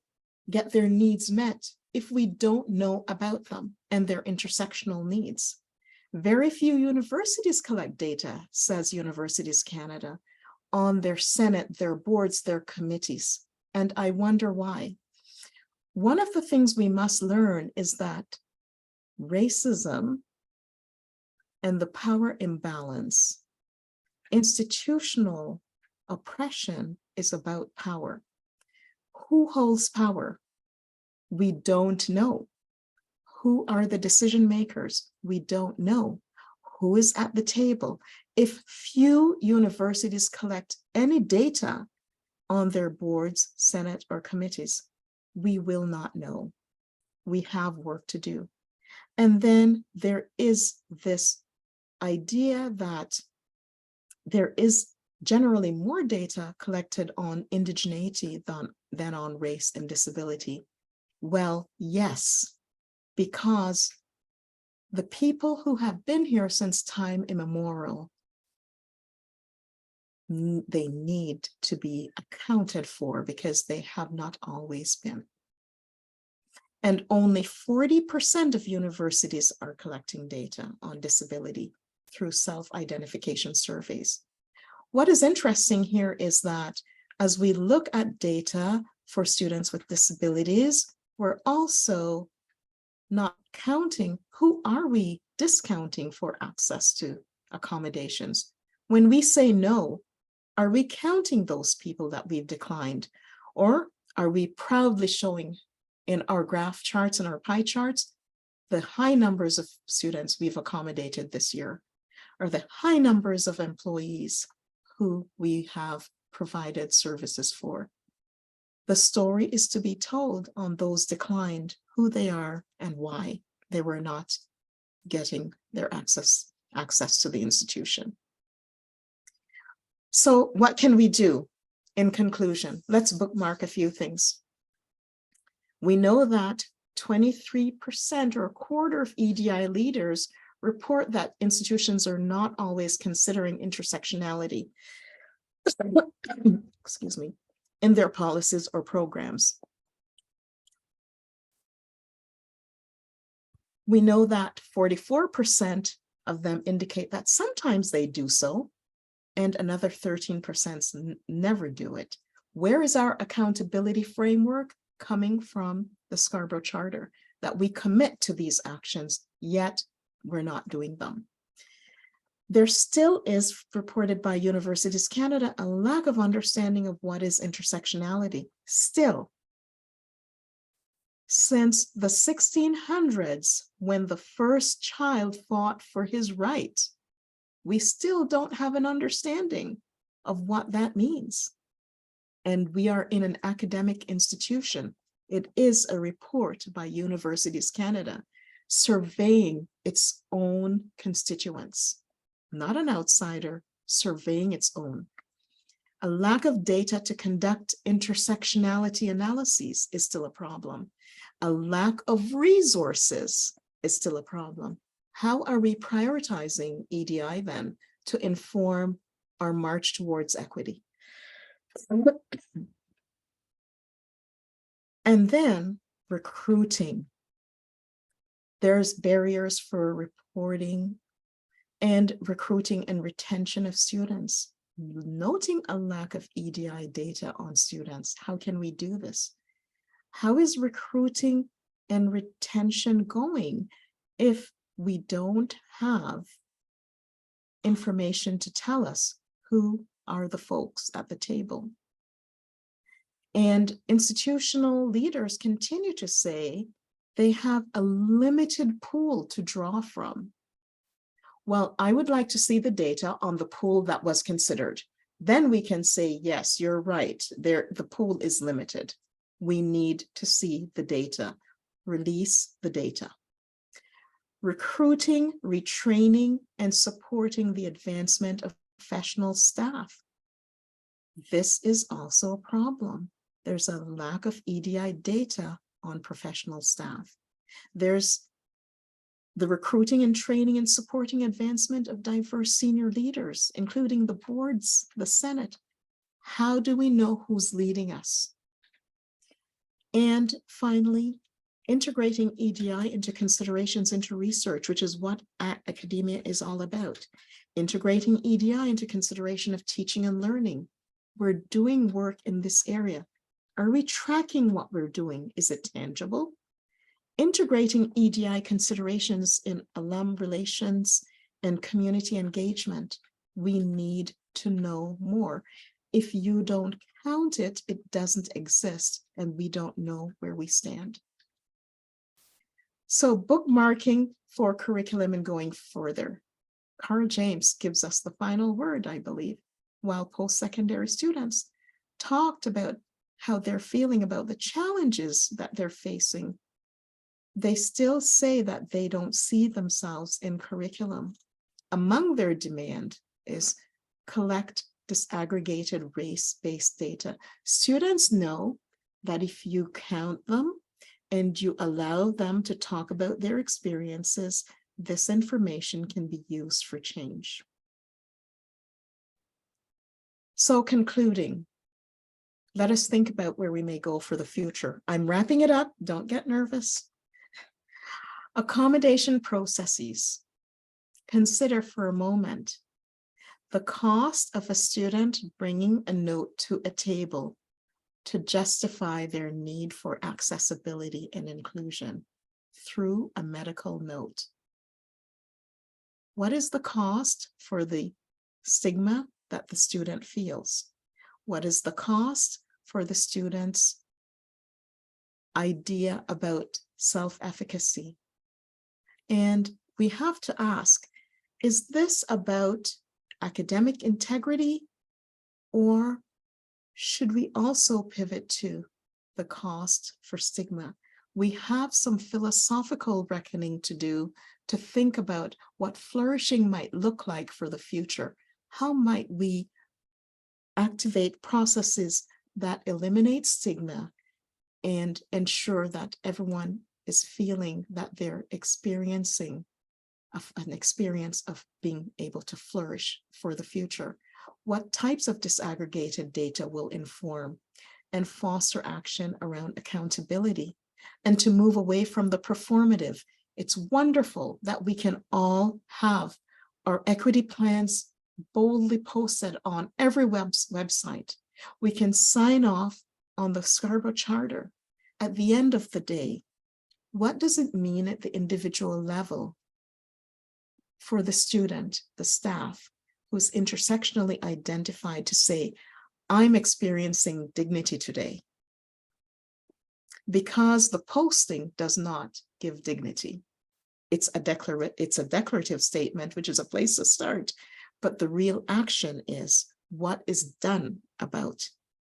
get their needs met if we don't know about them and their intersectional needs. Very few universities collect data, says Universities Canada, on their Senate, their boards, their committees. And I wonder why. One of the things we must learn is that racism and the power imbalance, institutional oppression is about power. Who holds power? We don't know. Who are the decision makers? We don't know. Who is at the table? If few universities collect any data on their boards, Senate, or committees, we will not know. We have work to do. And then there is this idea that there is generally more data collected on indigeneity than on race and disability. Well, yes, because the people who have been here since time immemorial, they need to be accounted for because they have not always been. And only 40% of universities are collecting data on disability through self-identification surveys. What is interesting here is that as we look at data for students with disabilities, we're also not counting who are we discounting for access to accommodations. When we say no, are we counting those people that we've declined? Or are we proudly showing in our graph charts and our pie charts the high numbers of students we've accommodated this year, or the high numbers of employees who we have provided services for? The story is to be told on those declined, who they are and why they were not getting their access to the institution. So what can we do? In conclusion, let's bookmark a few things. We know that 23% or a quarter of EDI leaders report that institutions are not always considering intersectionality, excuse me, in their policies or programs. We know that 44% of them indicate that sometimes they do so, and another 13% never do it. Where is our accountability framework? Coming from the Scarborough Charter, that we commit to these actions, yet we're not doing them. There still is, reported by Universities Canada, a lack of understanding of what is intersectionality. Still, since the 1600s, when the first child fought for his right, we still don't have an understanding of what that means. And we are in an academic institution. It is a report by Universities Canada surveying its own constituents, not an outsider, surveying its own. A lack of data to conduct intersectionality analyses is still a problem. A lack of resources is still a problem. How are we prioritizing EDI then to inform our march towards equity? And then recruiting. There's barriers for reporting and recruiting and retention of students. Noting a lack of EDI data on students. How can we do this? How is recruiting and retention going if we don't have information to tell us who are the folks at the table? And institutional leaders continue to say they have a limited pool to draw from. Well, I would like to see the data on the pool that was considered. Then we can say, yes, you're right, the pool is limited. We need to see the data, release the data. Recruiting, retraining, and supporting the advancement of professional staff. This is also a problem. There's a lack of EDI data on professional staff. There's the recruiting and training and supporting advancement of diverse senior leaders, including the boards, the Senate. How do we know who's leading us? And finally, integrating EDI into considerations into research, which is what academia is all about. Integrating EDI into consideration of teaching and learning. We're doing work in this area. Are we tracking what we're doing? Is it tangible? Integrating EDI considerations in alum relations and community engagement. We need to know more. If you don't count it, it doesn't exist, and we don't know where we stand. So bookmarking for curriculum and going further. Carl James gives us the final word, I believe, while post-secondary students talked about how they're feeling about the challenges that they're facing. They still say that they don't see themselves in curriculum. Among their demand is collect disaggregated race-based data. Students know that if you count them and you allow them to talk about their experiences, this information can be used for change. So concluding, let us think about where we may go for the future. I'm wrapping it up, don't get nervous. Accommodation processes. Consider for a moment the cost of a student bringing a note to a table to justify their need for accessibility and inclusion through a medical note. What is the cost for the stigma that the student feels? What is the cost for the student's idea about self-efficacy? And we have to ask, is this about academic integrity, or should we also pivot to the cost for stigma? We have some philosophical reckoning to do to think about what flourishing might look like for the future. How might we activate processes that eliminate stigma and ensure that everyone is feeling that they're experiencing an experience of being able to flourish for the future? What types of disaggregated data will inform and foster action around accountability and to move away from the performative? It's wonderful that we can all have our equity plans boldly posted on every website. We can sign off on the Scarborough Charter. At the end of the day, what does it mean at the individual level? for the student, the staff, who's intersectionally identified to say, I'm experiencing dignity today. Because the posting does not give dignity. It's a declarative statement, which is a place to start, but the real action is what is done about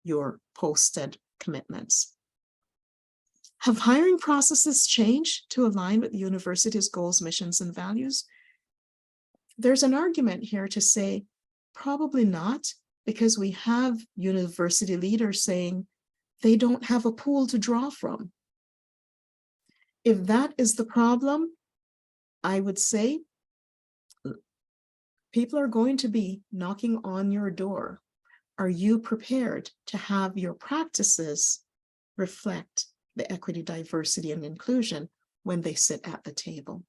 your posted commitments. Have hiring processes changed to align with the university's goals, missions, and values? There's an argument here to say, probably not, because we have university leaders saying they don't have a pool to draw from. If that is the problem, I would say people are going to be knocking on your door. Are you prepared to have your practices reflect the equity, diversity, and inclusion when they sit at the table?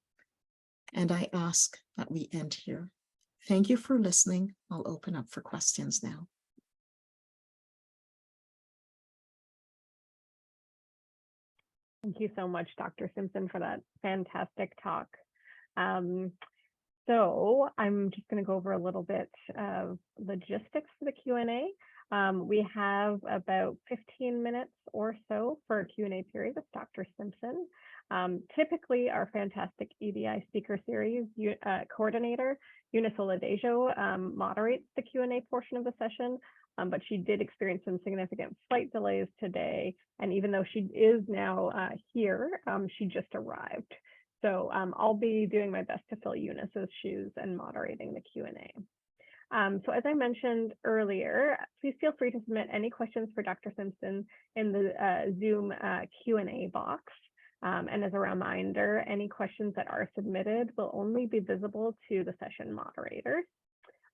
And I ask that we end here. Thank you for listening. I'll open up for questions now. Thank you so much, Dr. Simpson, for that fantastic talk. So I'm just going to go over a little bit of logistics for the Q&A. We have about 15 minutes or so for a Q&A period with Dr. Simpson. Typically, our fantastic EDI speaker series coordinator, Eunice Oladejo, moderates the Q&A portion of the session, but she did experience some significant flight delays today. And even though she is now here, she just arrived. So I'll be doing my best to fill Eunice's shoes and moderating the Q&A. So as I mentioned earlier, please feel free to submit any questions for Dr. Simpson in the Zoom Q&A box. And as a reminder, any questions that are submitted will only be visible to the session moderators.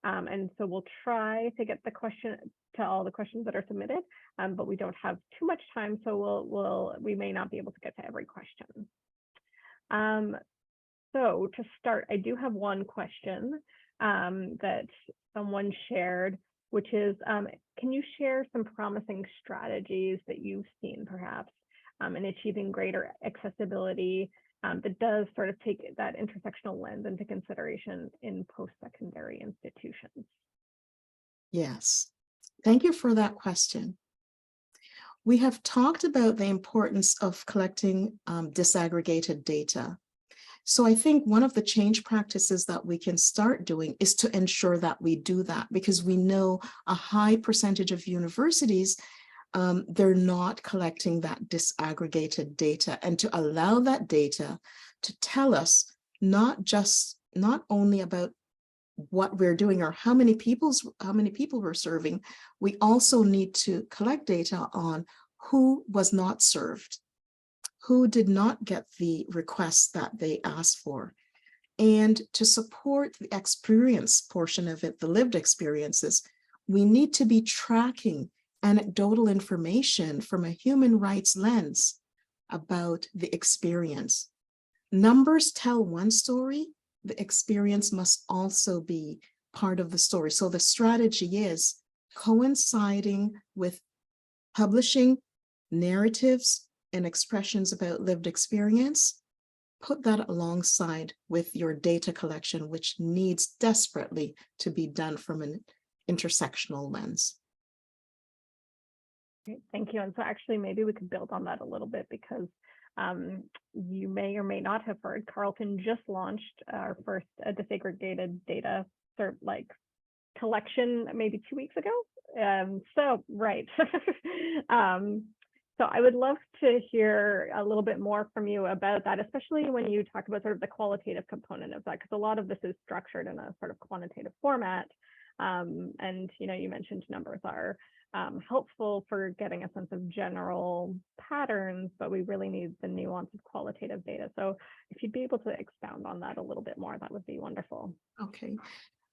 And so we'll try to get to all the questions that are submitted, but we don't have too much time, so we may not be able to get to every question. So to start, I do have one question that someone shared, which is, can you share some promising strategies that you've seen perhaps in achieving greater accessibility that does sort of take that intersectional lens into consideration in post-secondary institutions? Yes, thank you for that question. We have talked about the importance of collecting disaggregated data. So I think one of the change practices that we can start doing is to ensure that we do that, because we know a high percentage of universities, they're not collecting that disaggregated data, and to allow that data to tell us not only about what we're doing or how many people we're serving, we also need to collect data on who was not served, who did not get the requests that they asked for. And to support the experience portion of it, the lived experiences, we need to be tracking anecdotal information from a human rights lens about the experience. Numbers tell one story, the experience must also be part of the story. So the strategy is coinciding with publishing narratives and expressions about lived experience. Put that alongside with your data collection, which needs desperately to be done from an intersectional lens. Great, thank you. And so actually, maybe we could build on that a little bit, because you may or may not have heard, Carleton just launched our first disaggregated data collection maybe 2 weeks ago. Right. So I would love to hear a little bit more from you about that, especially when you talk about sort of the qualitative component of that, because a lot of this is structured in a sort of quantitative format. And you mentioned numbers are helpful for getting a sense of general patterns, but we really need the nuance of qualitative data. So if you'd be able to expound on that a little bit more, that would be wonderful. Okay.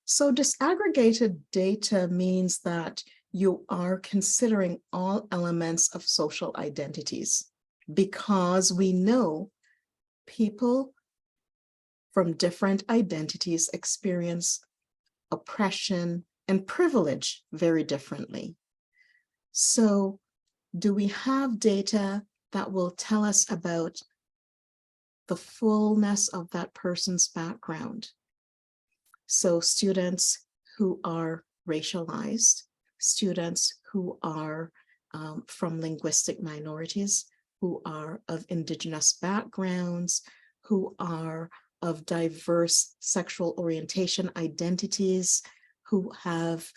So disaggregated data means that you are considering all elements of social identities, because we know people from different identities experience oppression and privilege very differently. So do we have data that will tell us about the fullness of that person's background? So students who are racialized, students who are from linguistic minorities, who are of Indigenous backgrounds, who are of diverse sexual orientation identities, who have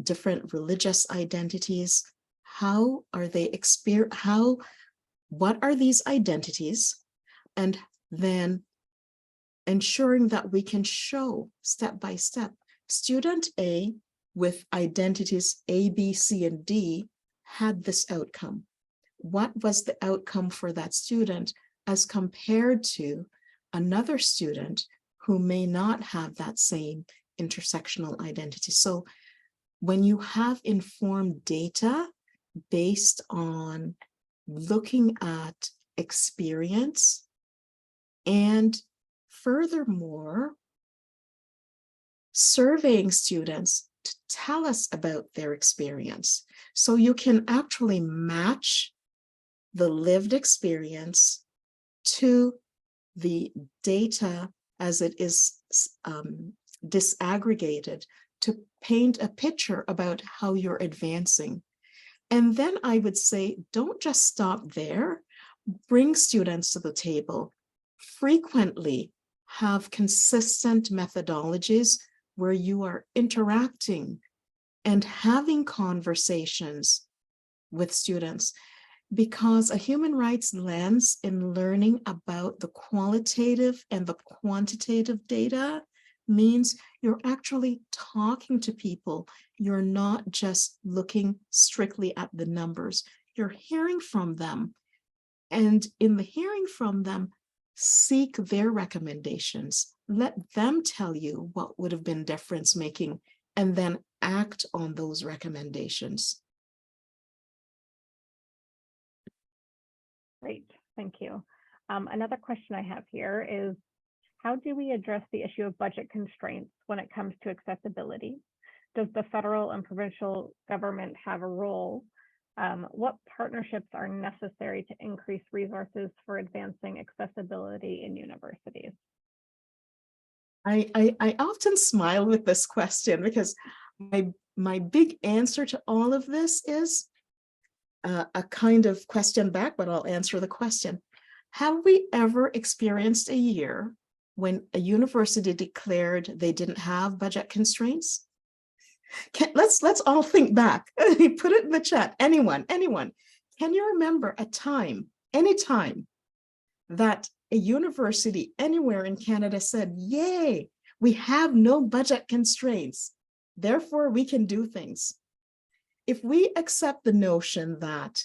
different religious identities. How are they what are these identities? And then ensuring that we can show step by step. Student A with identities A, B, C, and D had this outcome. What was the outcome for that student as compared to another student who may not have that same intersectional identity? So when you have informed data based on looking at experience, and furthermore, surveying students to tell us about their experience, so you can actually match the lived experience to the data as it is disaggregated to paint a picture about how you're advancing. And then I would say, don't just stop there. Bring students to the table. Frequently have consistent methodologies where you are interacting and having conversations with students, because a human rights lens in learning about the qualitative and the quantitative data means you're actually talking to people. You're not just looking strictly at the numbers. You're hearing from them. And in the hearing from them, seek their recommendations. Let them tell you what would have been difference making, and then act on those recommendations. Great, thank you. Another question I have here is, how do we address the issue of budget constraints when it comes to accessibility? Does the federal and provincial government have a role? What partnerships are necessary to increase resources for advancing accessibility in universities? I often smile with this question because my big answer to all of this is a kind of question back, but I'll answer the question. Have we ever experienced a year when a university declared they didn't have budget constraints? Let's all think back. Put it in the chat. Anyone. Can you remember a time, any time, that a university anywhere in Canada said, yay, we have no budget constraints, therefore we can do things? If we accept the notion that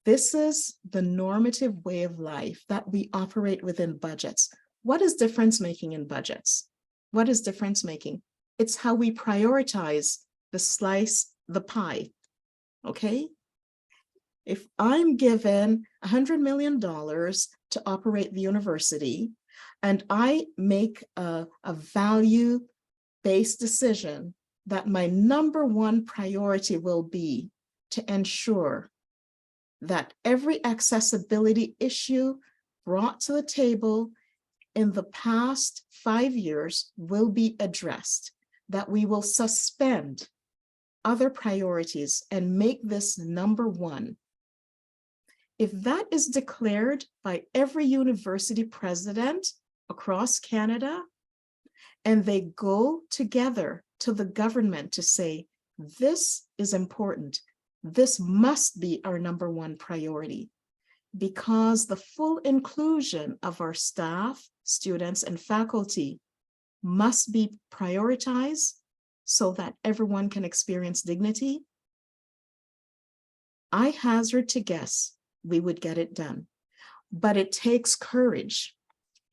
this is the normative way of life, that we operate within budgets, what is difference making in budgets? What is difference making? It's how we prioritize the slice, the pie, okay? If I'm given $100 million to operate the university, and I make a value-based decision that my number one priority will be to ensure that every accessibility issue brought to the table in the past 5 years will be addressed, that we will suspend other priorities and make this number one. If that is declared by every university president across Canada, and they go together to the government to say, this is important, this must be our number one priority, because the full inclusion of our staff, students, and faculty must be prioritized so that everyone can experience dignity, I hazard to guess we would get it done. But it takes courage,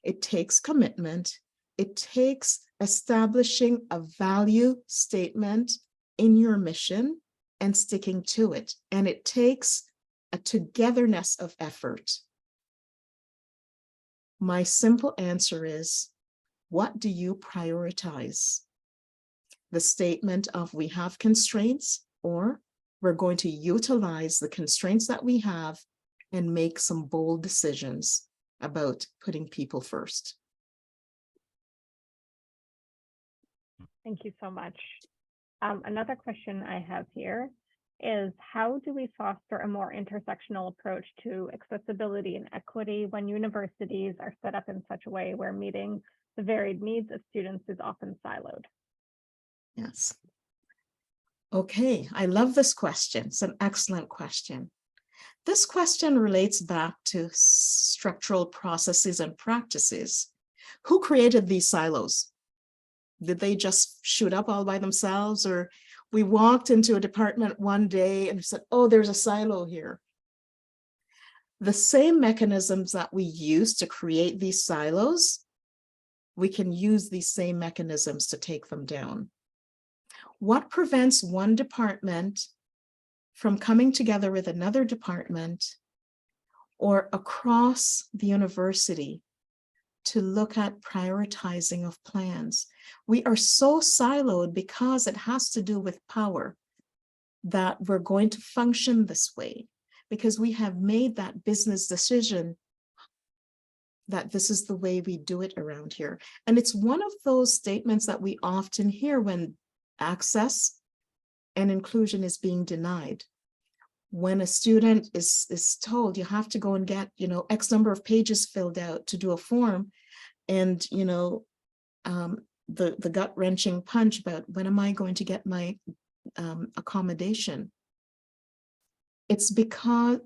it takes commitment, it takes establishing a value statement in your mission and sticking to it. And it takes a togetherness of effort. My simple answer is, what do you prioritize? The statement of we have constraints, or we're going to utilize the constraints that we have and make some bold decisions about putting people first. Thank you so much. Another question I have here is, how do we foster a more intersectional approach to accessibility and equity when universities are set up in such a way where meeting the varied needs of students is often siloed? Yes. Okay, I love this question. It's an excellent question. This question relates back to structural processes and practices. Who created these silos? Did they just shoot up all by themselves, or we walked into a department one day and said, oh, there's a silo here? The same mechanisms that we use to create these silos, we can use these same mechanisms to take them down. What prevents one department from coming together with another department or across the university to look at prioritizing of plans? We are so siloed because it has to do with power that we're going to function this way, because we have made that business decision that this is the way we do it around here. And it's one of those statements that we often hear when access and inclusion is being denied. When a student is told you have to go and get, X number of pages filled out to do a form, and, the gut-wrenching punch about when am I going to get my accommodation? It's because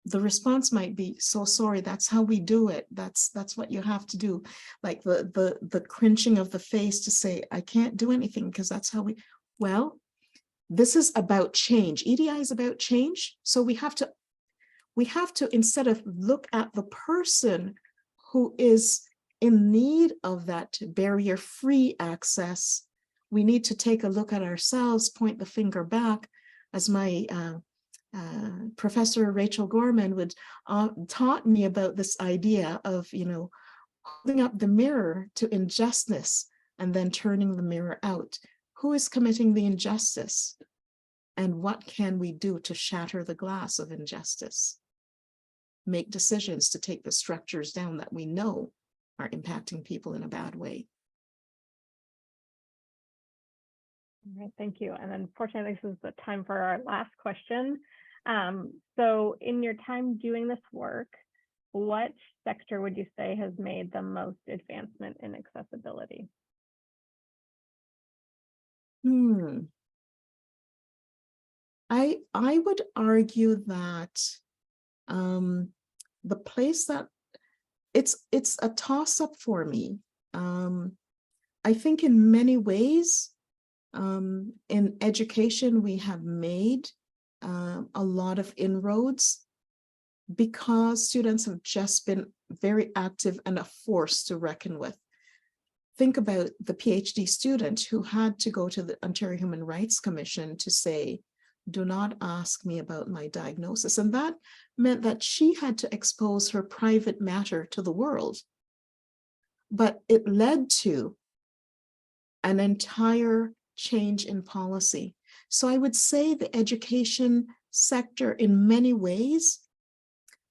the response might be, so sorry, that's how we do it. That's what you have to do. Like the crinching of the face to say, I can't do anything because that's how we, well, this is about change. EDI is about change. So we have to, instead of look at the person who is in need of that barrier-free access, we need to take a look at ourselves, point the finger back, as my Professor Rachel Gorman would taught me about this idea of, holding up the mirror to injustice and then turning the mirror out. Who is committing the injustice? And what can we do to shatter the glass of injustice? Make decisions to take the structures down that we know are impacting people in a bad way. All right, thank you. And unfortunately, this is the time for our last question. So in your time doing this work, what sector would you say has made the most advancement in accessibility? I would argue that the place that it's a toss-up for me. I think in many ways, in education, we have made a lot of inroads because students have just been very active and a force to reckon with. Think about the PhD student who had to go to the Ontario Human Rights Commission to say, do not ask me about my diagnosis. And that meant that she had to expose her private matter to the world. But it led to an entire change in policy. So I would say the education sector in many ways,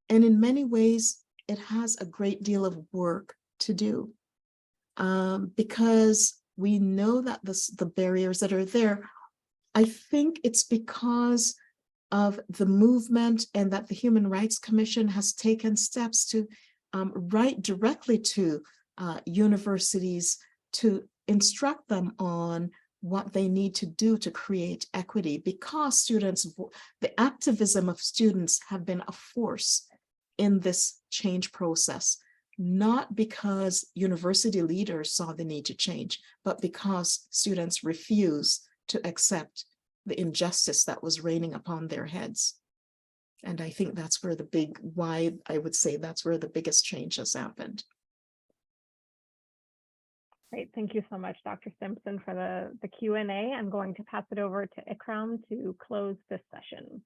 and in many ways, it has a great deal of work to do. Because we know that the barriers that are there, I think it's because of the movement and that the Human Rights Commission has taken steps to write directly to universities to instruct them on what they need to do to create equity, because students, the activism of students have been a force in this change process. Not because university leaders saw the need to change, but because students refuse to accept the injustice that was raining upon their heads. And I think that's where I would say that's where the biggest change has happened. Great, thank you so much, Dr. Simpson, for the Q&A. I'm going to pass it over to Ikram to close this session.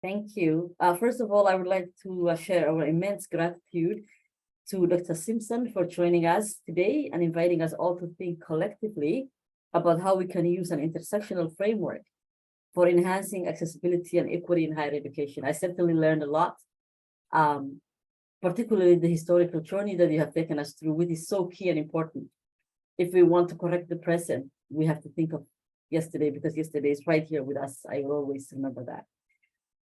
Thank you. First of all, I would like to share our immense gratitude to Dr. Simpson for joining us today and inviting us all to think collectively about how we can use an intersectional framework for enhancing accessibility and equity in higher education. I certainly learned a lot, particularly the historical journey that you have taken us through, which is so key and important. if we want to correct the present, we have to think of yesterday, because yesterday is right here with us. I will always remember that.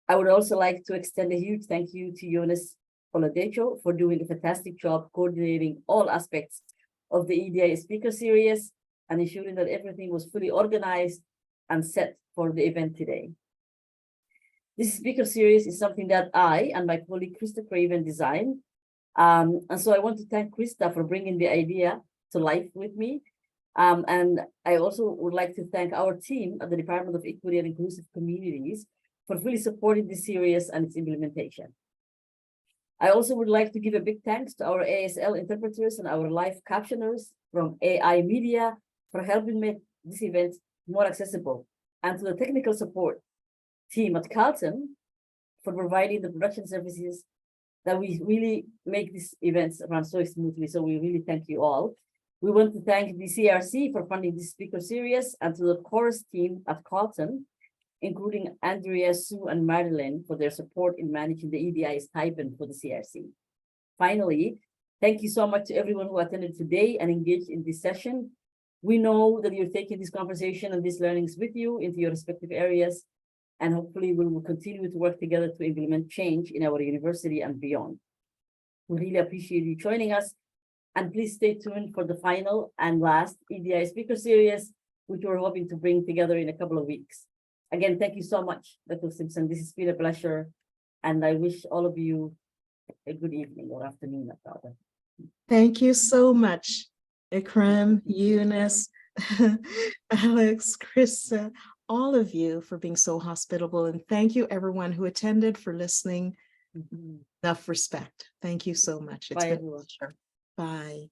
I would also like to extend a huge thank you to Jonas Oladejo for doing a fantastic job coordinating all aspects of the EDI speaker series and ensuring that everything was fully organized and set for the event today. This speaker series is something that I and my colleague Krista Craven designed. And so I want to thank Krista for bringing the idea to life with me. And I also would like to thank our team at the Department of Equity and Inclusive Communities for fully supporting this series and its implementation. I also would like to give a big thanks to our ASL interpreters and our live captioners from AI Media for helping make this event more accessible, and to the technical support team at Carleton for providing the production services that we really make these events run so smoothly. So we really thank you all. We want to thank the CRC for funding this speaker series, and to the chorus team at Carleton, including Andrea, Sue, and Marilyn for their support in managing the EDI stipend for the CRC. Finally, thank you so much to everyone who attended today and engaged in this session. We know that you're taking this conversation and these learnings with you into your respective areas, and hopefully we will continue to work together to implement change in our university and beyond. We really appreciate you joining us, and please stay tuned for the final and last EDI speaker series, which we're hoping to bring together in a couple of weeks. Again, thank you so much, Dr. Simpson. This has been a pleasure, and I wish all of you a good evening or afternoon. Thank you so much, Ikram, Eunice, Alex, Krista, all of you for being so hospitable. And thank you everyone who attended for listening. Enough respect. Thank you so much. It's been a pleasure. Bye.